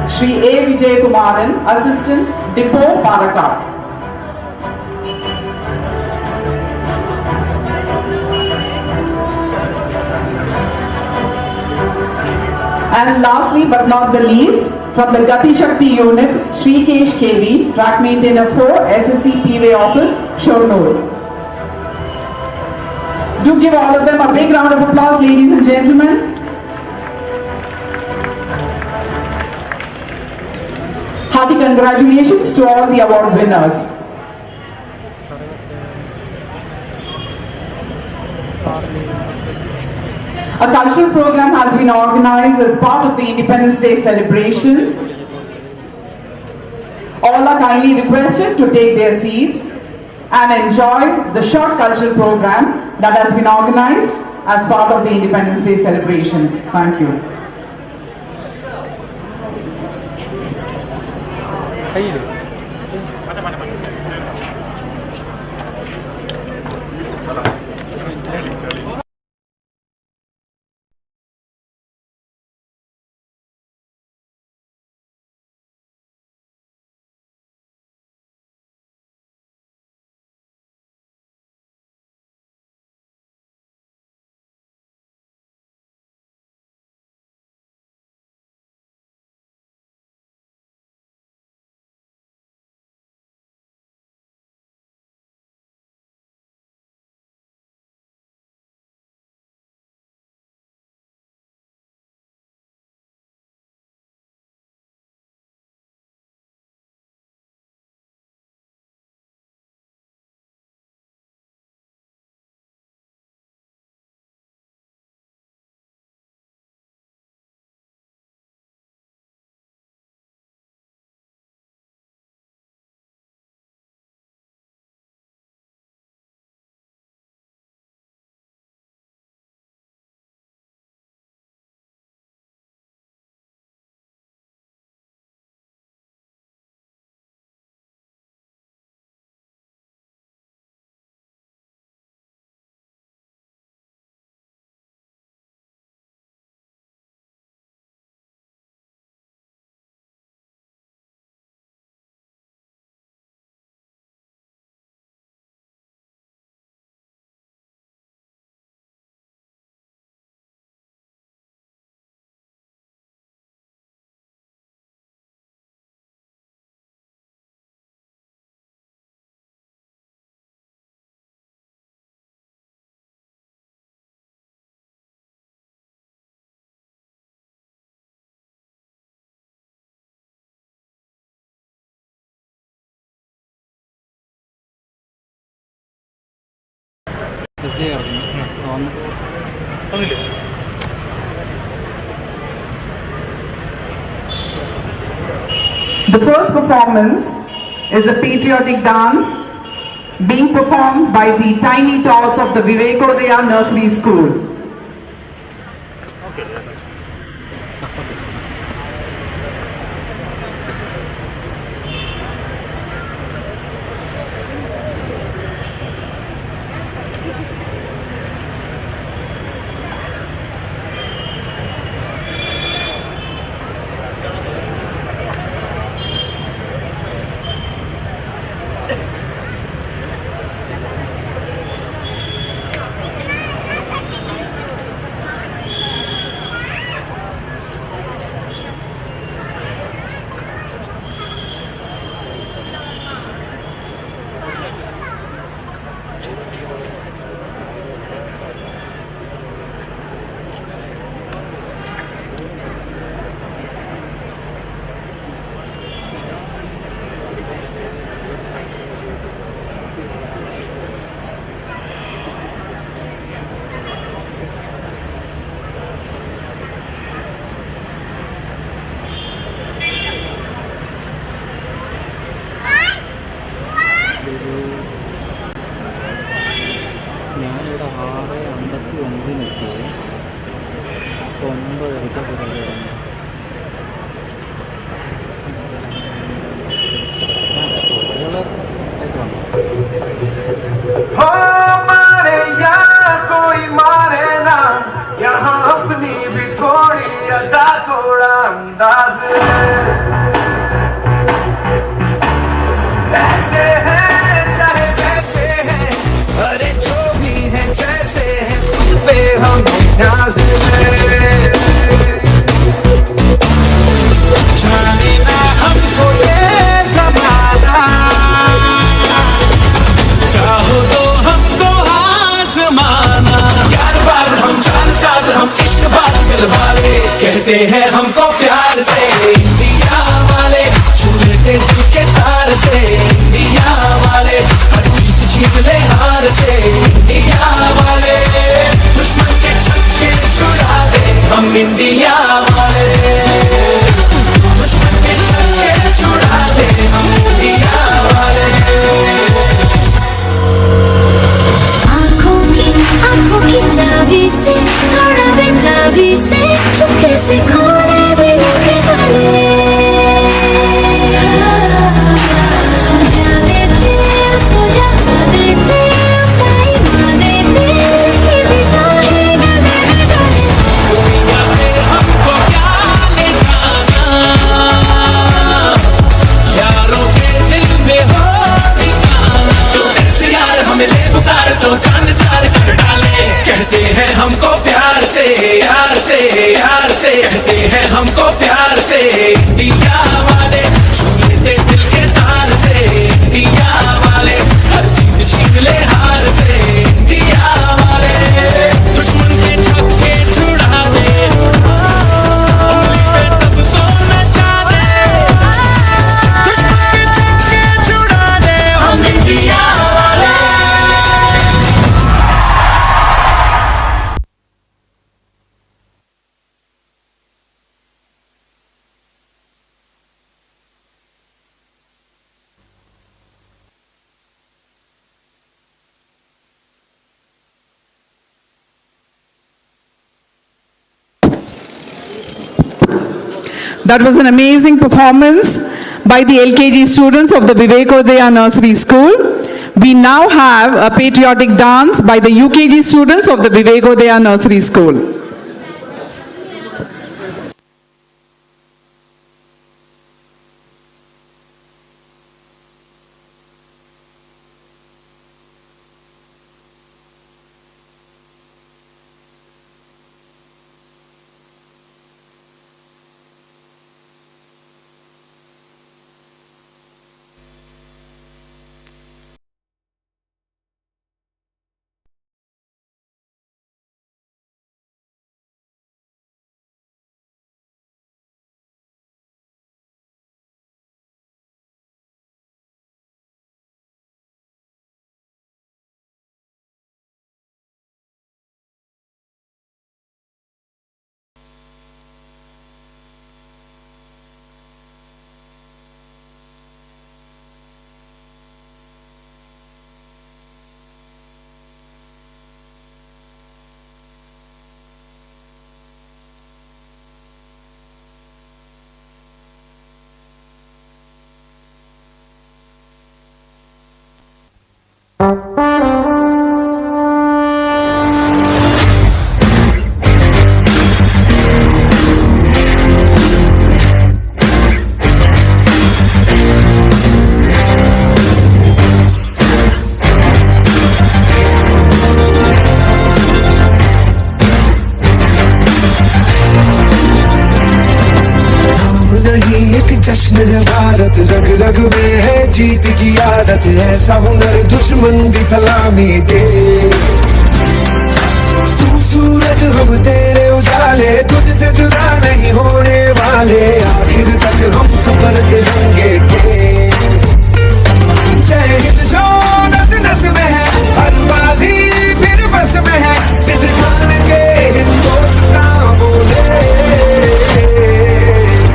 Shri A. Vijay Kumaran, Assistant, Depot, Palakkad. And lastly but not the least, from the Gati Shakti unit, Shri Kesh KV, Track Maintainer 4, SSC PWay Office, Shornur. Do give all of them a big round of applause, ladies and gentlemen. Hearty congratulations to all the award winners. A cultural program has been organized as part of the Independence Day celebrations. All are kindly requested to take their seats and enjoy the short cultural program that has been organized as part of the Independence Day celebrations. Thank you. The first performance is a patriotic dance being performed by the tiny tots of the Vivekodaya Nursery School. ഞാനിവിടെ 6:59 അപ്പോൾ 9:30 പുറകെ हो मारे या कोई मारे ना, यहाँ अपनी भी थोड़ी अदा थोड़ा अंदाज ऐसे हैं चाहे वैसे हैं, अरे जो भी हैं जैसे हैं खुद पे हम नाज जाने ना हमको ये जमाना, चाहो तो हमको आजमाना। यार बाज हम जान साज हम इश्क बाज दिल वाले, कहते हैं हमको प्यार से इंडिया वाले, छू लेते दिल के तार से इंडिया वाले, हर जीत जीत ले हार से इंडिया वाले, दुश्मन के छक्के छुड़ा दे हम इंडिया वाले, दुश्मन के छक्के छुड़ा दे हम इंडिया वाले। आँखों की चाबी से थोड़ा बेताबी से चुपके से खोले दिल के ताले, जा देते उसको जगा देते अपना ईमान देते, जिसकी भी काहे गले डाले। दुनिया से हमको क्या ले जाना, यारों के दिल में हो ठिकाना, जो दिल से यार हमें ले पुकार तो जान सार कर डाले, कहते हैं हमको प्यार से यार से यार से, कहते हैं हमको प्यार से इंडिया वाले, छू लेते दिल के तार से इंडिया वाले, हर जीत छीन ले हार से इंडिया वाले, दुश्मन के छक्के छुड़ा दे, उंगली पे सबको नचा दे, दुश्मन के छक्के छुड़ा दे हम इंडिया वाले। That was an amazing performance by the LKG students of the Vivekodaya Nursery School. We now have a patriotic dance by the UKG students of the Vivekodaya Nursery School. नहीं एक जश्न है भारत, रग रग में है जीत की आदत, ऐसा हुनर दुश्मन भी सलामी दे। तू सूरज हम तेरे उजाले, तुझसे जुदा नहीं होने वाले, आखिर तक हम सफर के होंगे के। जय हिंद जो नस नस में है, हर बाजी फिर बस में है, दिल जान के हिंदुस्तान बोले।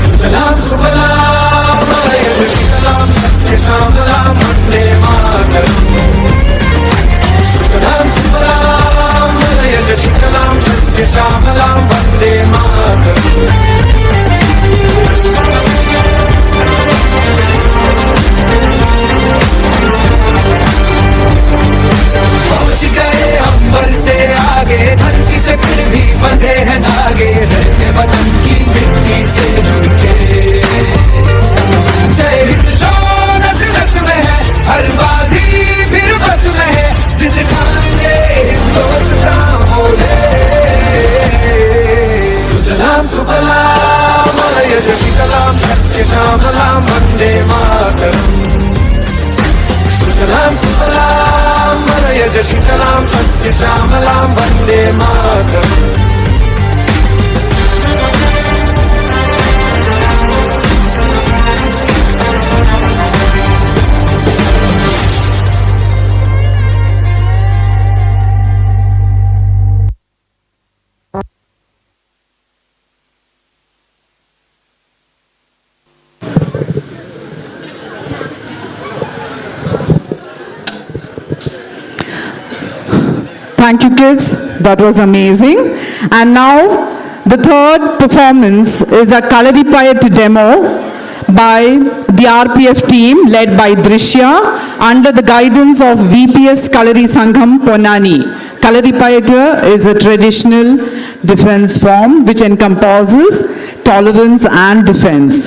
सुजलाम सुफलाम मलयज शीतलाम सस्य श्यामलाम वंदे मातरम। सुजलाम सुफलाम मलयज शीतलाम सस्य श्यामलाम वंदे मातरम। पहुंच गए अंबर से आगे, धरती से फिर भी बंधे हैं धागे, रहते वतन की मिट्टी से जुड़ के। जय हिंद जो नस नस में है, हर बाजी फिर बस में है, जिद खाएंगे हिंदुस्तान बोले। सुजलाम सुफलाम मलयज शीतलाम सस्य श्यामलाम वंदे मातरम। सुजलाम सुफलाम मलयज शीतलाम सस्य श्यामलाम Vande Mataram. Thank you, kids. That was amazing. And now, the third performance is a Kalaripayat demo by the RPF team led by Drishya under the guidance of VPS Kalari Sangham Ponani. Kalaripayata is a traditional defense form which encompasses tolerance and defense.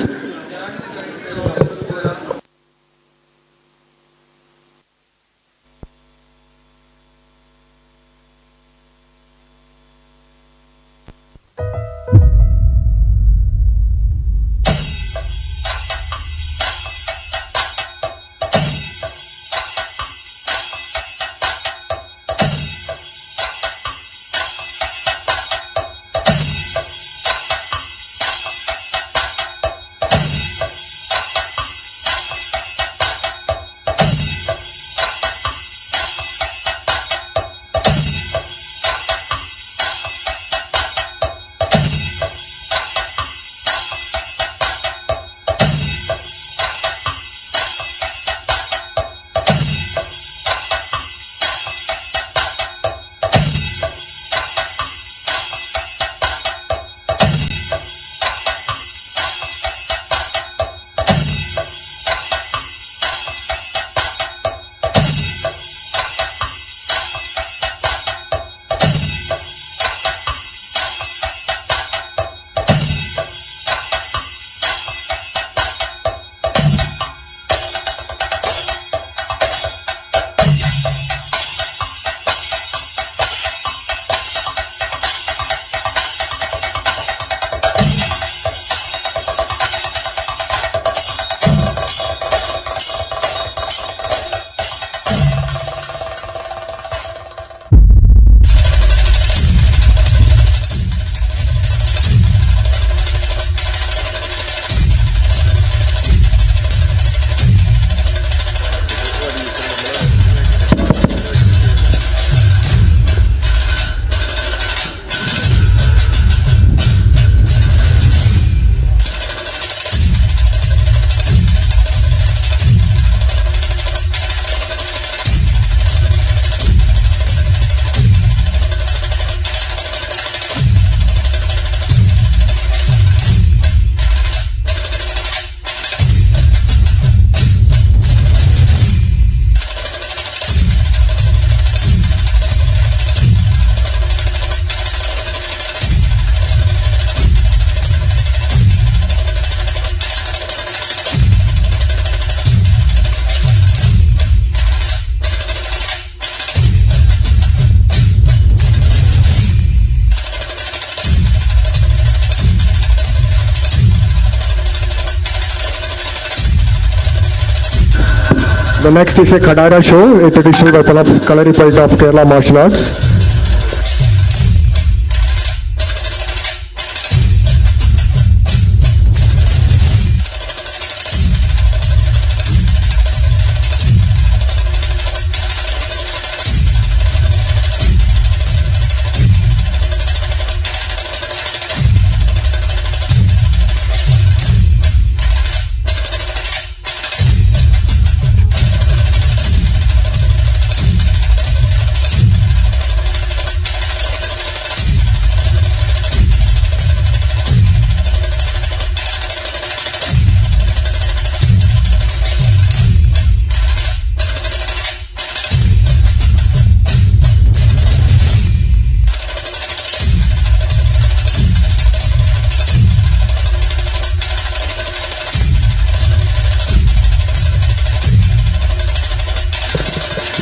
The next is a Kadara show, a traditional weapon of Kalaripayattu of Kerala martial arts.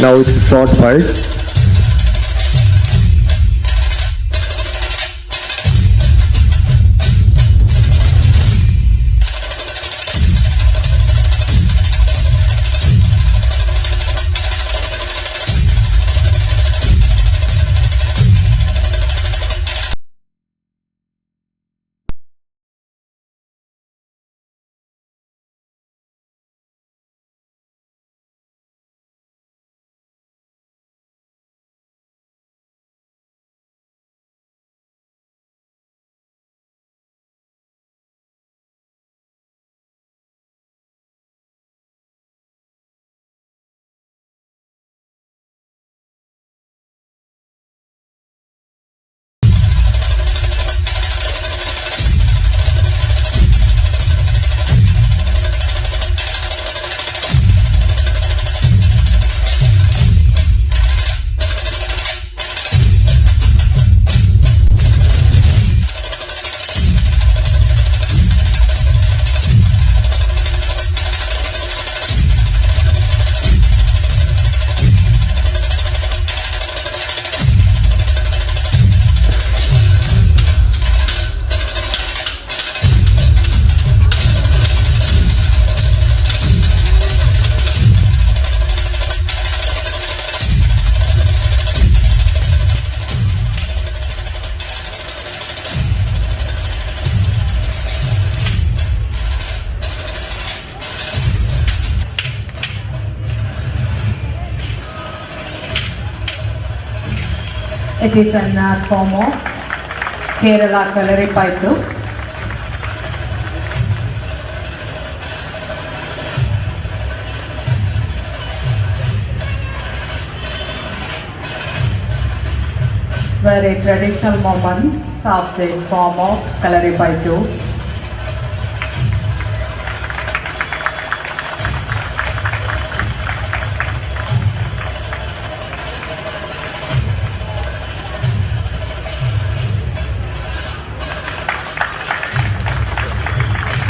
Now it's a sword fight. It is an art form of Kerala Kalaripayattu. Where a traditional movement of this form of Kalaripayattu.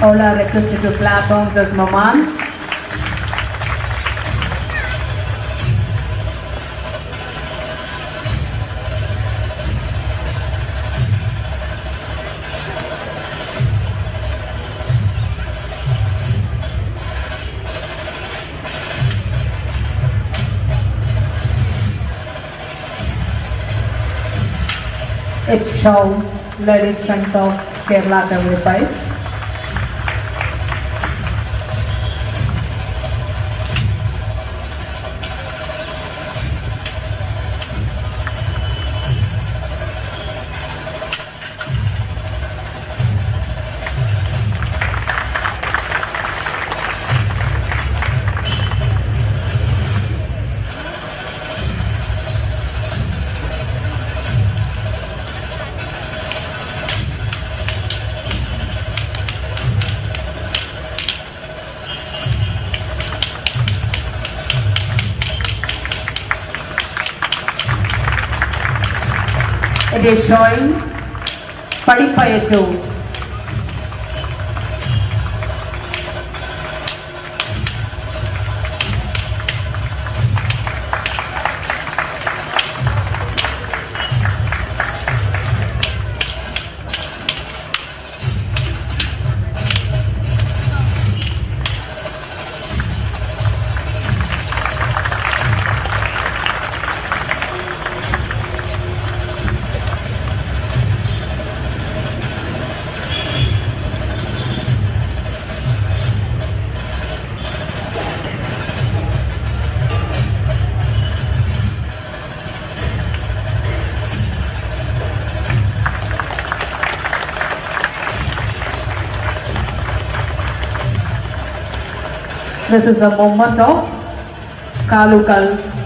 All are requested to clap on this moment. It shows lady strength of Kerala Kalaripayattu. It is showing Padipayattu. This is the moment of Kalukal.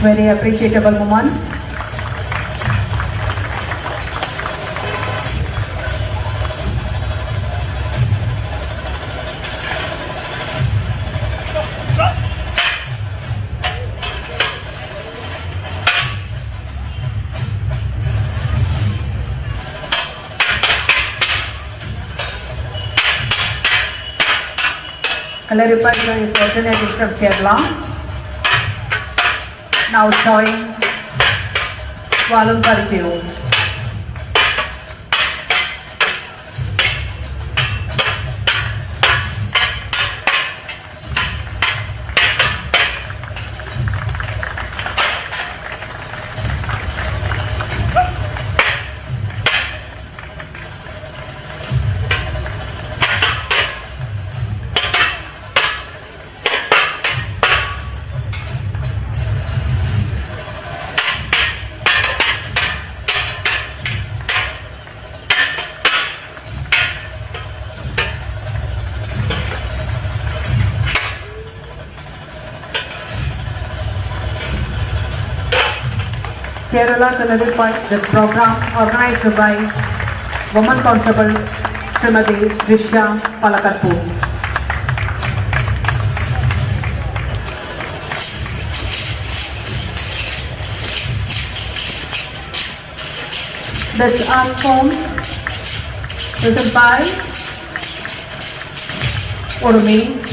Very appreciable moment. Clarify is originating from Kerala. Now showing Valumpariju. Kerala clarified this program organized by Women Constable Srimati Drisha Palakkad. This art form written by Urmi.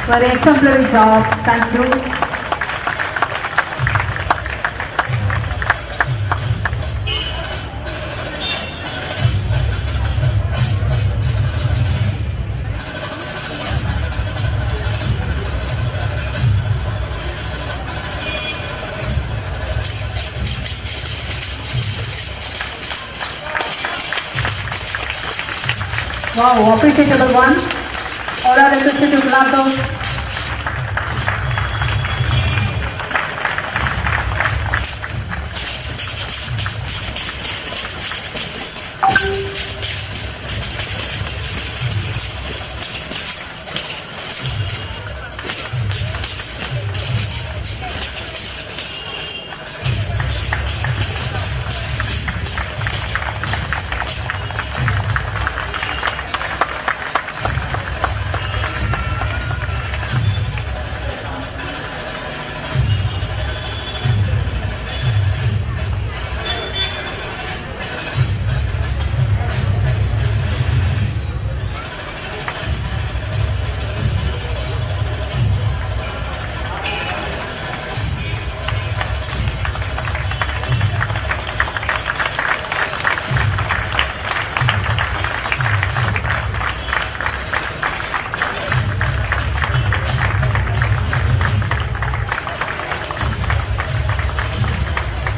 Very exemplary job, thank you. Wow, appreciable one. All are requested to clap those.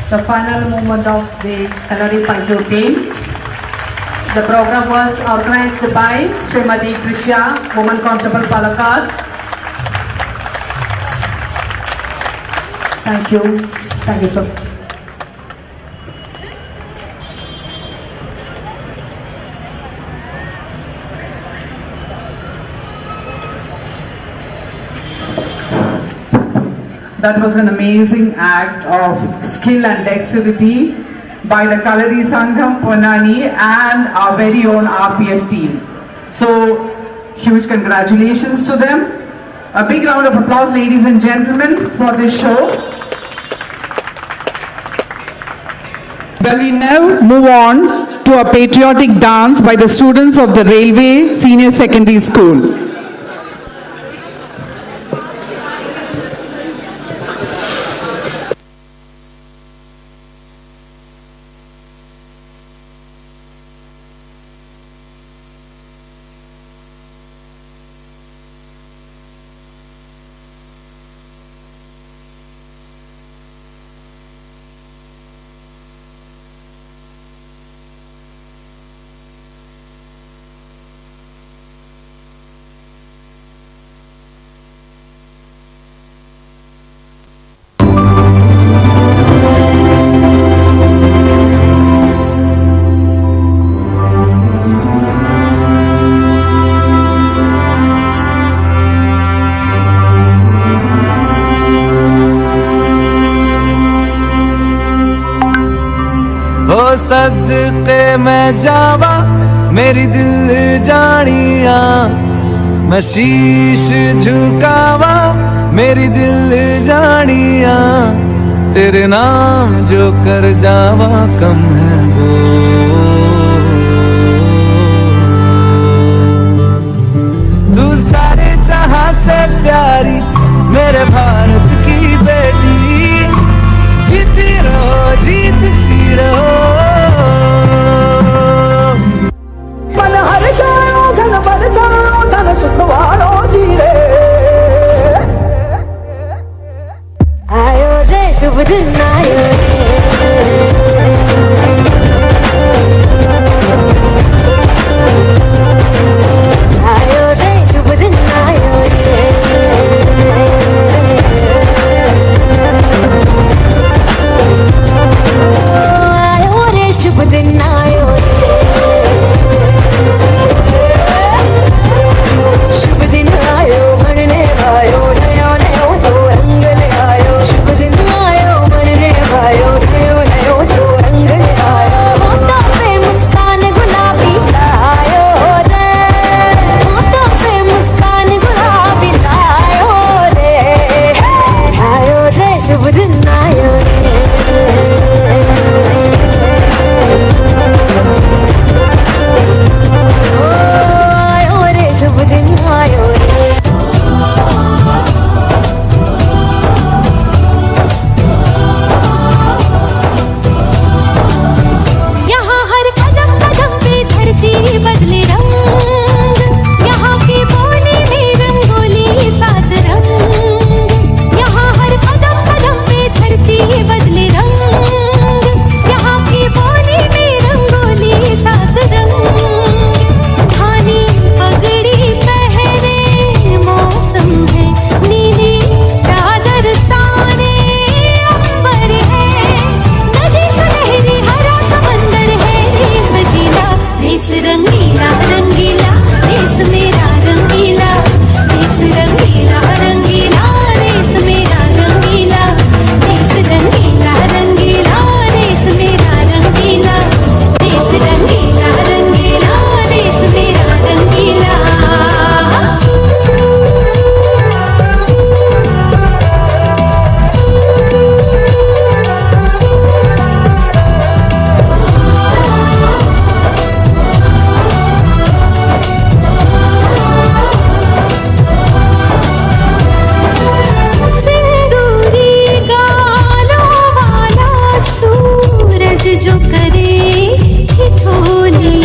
The final movement of the Kalari Panjo team. The program was organized by Srimati Trisha, Woman Constable Palakkad. Thank you. Thank you, sir. That was an amazing act of skill and dexterity by the Kalari Sangham Ponani and our very own RPF team. So, huge congratulations to them. A big round of applause, ladies and gentlemen, for this show. Well, we now move on to a patriotic dance by the students of the Railway Senior Secondary School. सदके मैं जावा मेरी दिल जानिया, मैं शीश झुकावा मेरी दिल जानिया, तेरे नाम जो कर जावा कम है वो। तू सारे जहां से प्यारी मेरे भारत की बेटी, जीती रहो जीतती रहो। मन हर जाओ धन बरसाओ धन सुखवारो जी रे, आयो रे शुभ दिन आयो रे, आयो रे शुभ दिन आयो रे, आयो रे शुभ दिन आयो रे, शुभ दिन आयो मनने भायो नयो नयो सो रंग ले आयो, शुभ दिन आयो मनने भायो नयो नयो सो रंग ले आयो, होठों पे मुस्कान गुलाबी लायो रे, होठों पे मुस्कान गुलाबी लायो रे, आयो रे शुभ दिन आयो रे, आयो रे शुभ दिन आयो रे। यहाँ हर कदम कदम पे धरती बदले रंग, यहाँ की बोली में रंगोली सात रंग, यहाँ हर कदम कदम पे धरती बदले रंग, यहाँ की बोली में रंगोली सात रंग, धानी पगड़ी पहने मौसम है नीली चादर ताने अंबर है, नदी सुनहरी हरा समंदर है, देश गीला देश रंगीला रंगीला देश मेरा रंगीला, देश रंगीला रंगीला देश मेरा रंगीला, देश रंगीला रंगीला देश मेरा रंगीला, देश रंगीला रंगीला देश मेरा रंगीला। सिंदूरी गालों वाला सूरज जो करे ठिठोली,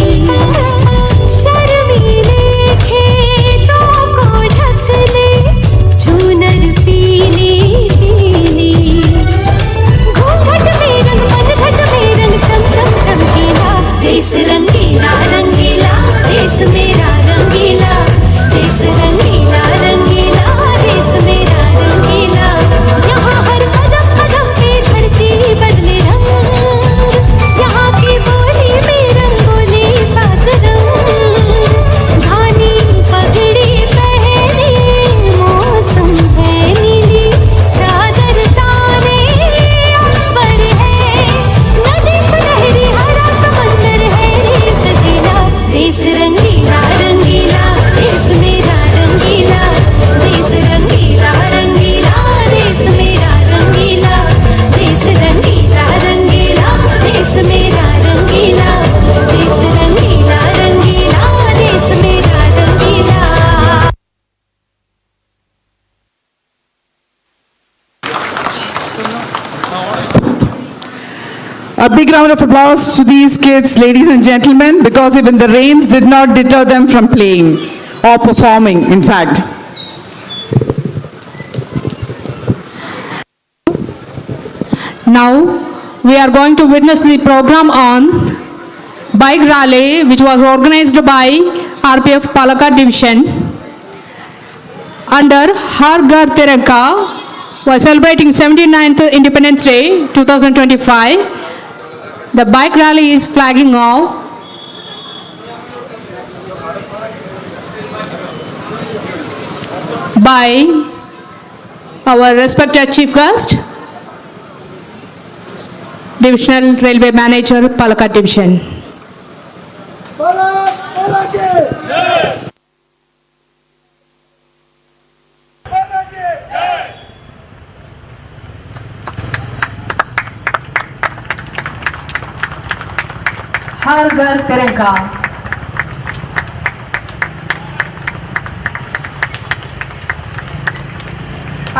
शर्मीले खेतों को ढक ले चूनर पीली पीली, घूंघट में रंग मनघट में रंग चम चम चमकीला, देश रंगीला रंगीला देश मेरा रंगीला, देश रंगीला रंगीला देश मेरा रंगीला, यहाँ हर कदम कदम पे धरती बदले रंग, यहाँ की बोली में रंगोली सात रंग, धानी पगड़ी पहने मौसम है नीली चादर ताने अंबर है, नदी सुनहरी हरा समंदर है, देश गीला देश रंगीला रंगीला देश मेरा रंगीला, देश रंगीला रंगीला देश मेरा रंगीला, देश रंगीला रंगीला देश मेरा रंगीला, देश रंगीला रंगीला देश मेरा रंगीला। A big round of applause to these kids, ladies and gentlemen, because even the rains did not deter them from playing or performing, in fact. Now, we are going to witness the program on bike rally, which was organized by RPF Palakkad Division under Har Ghar Tiranka. We are celebrating 79th Independence Day 2025. The bike rally is flagging off. By our respected chief guest, Divisional Railway Manager, Palakkad Division. हर घर तिरंगा।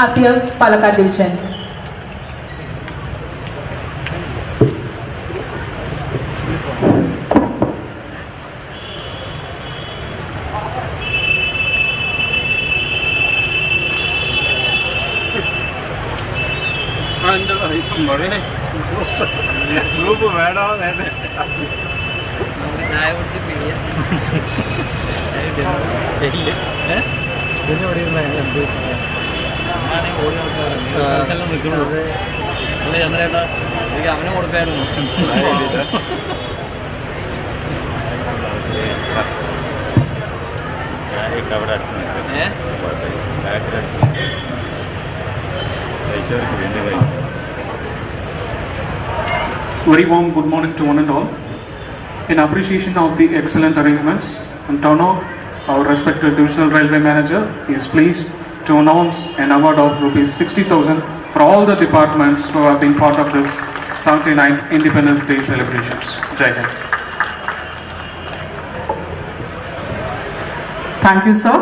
RTF, Palakkad Division. Group വേണോ വേണ്ട നമുക്ക് ചായ കുടിച്ച് പിടിയാ പിന്നെ ഇവിടെ ഇരുന്ന എന്ത് ഓടി നടക്കാറെല്ലാം നിൽക്കുന്നത് അല്ല ചന്ദ്രേട്ടാ എനിക്ക് അവന് കൊടുക്കായിരുന്നു Very warm good morning to one and all. In appreciation of the excellent arrangements and turnout, our respected Divisional Railway Manager is pleased to announce an award of rupees 60,000 for all the departments who have been part of this 79th Independence Day celebrations. Jai Hind. Thank you, sir.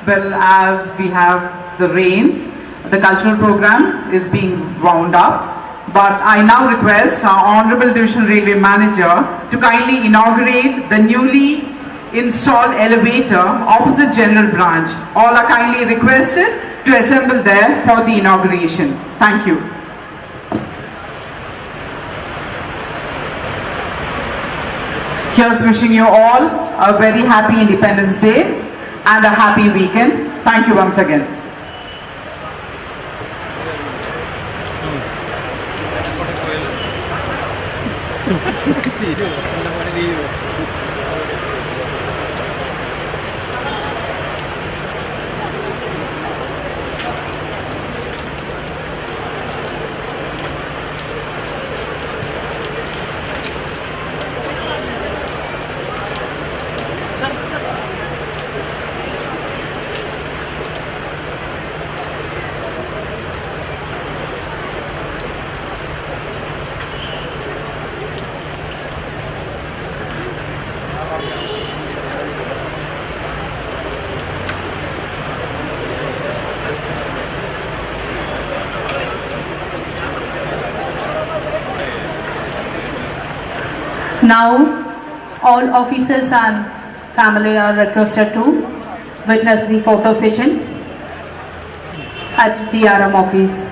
Well, as we have the rains, the cultural program is being wound up. But I now request our Honorable Divisional Railway Manager to kindly inaugurate the newly installed elevator opposite General Branch. All are kindly requested to assemble there for the inauguration. Thank you. Here's wishing you all a very happy Independence Day and a happy weekend. Thank you once again. Now, all officers and family are requested to witness the photo session at the DRM office.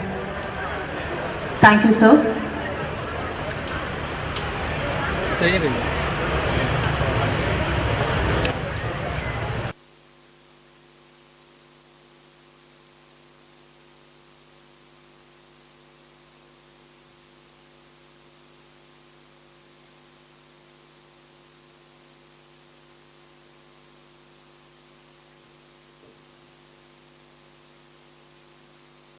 Thank you, sir.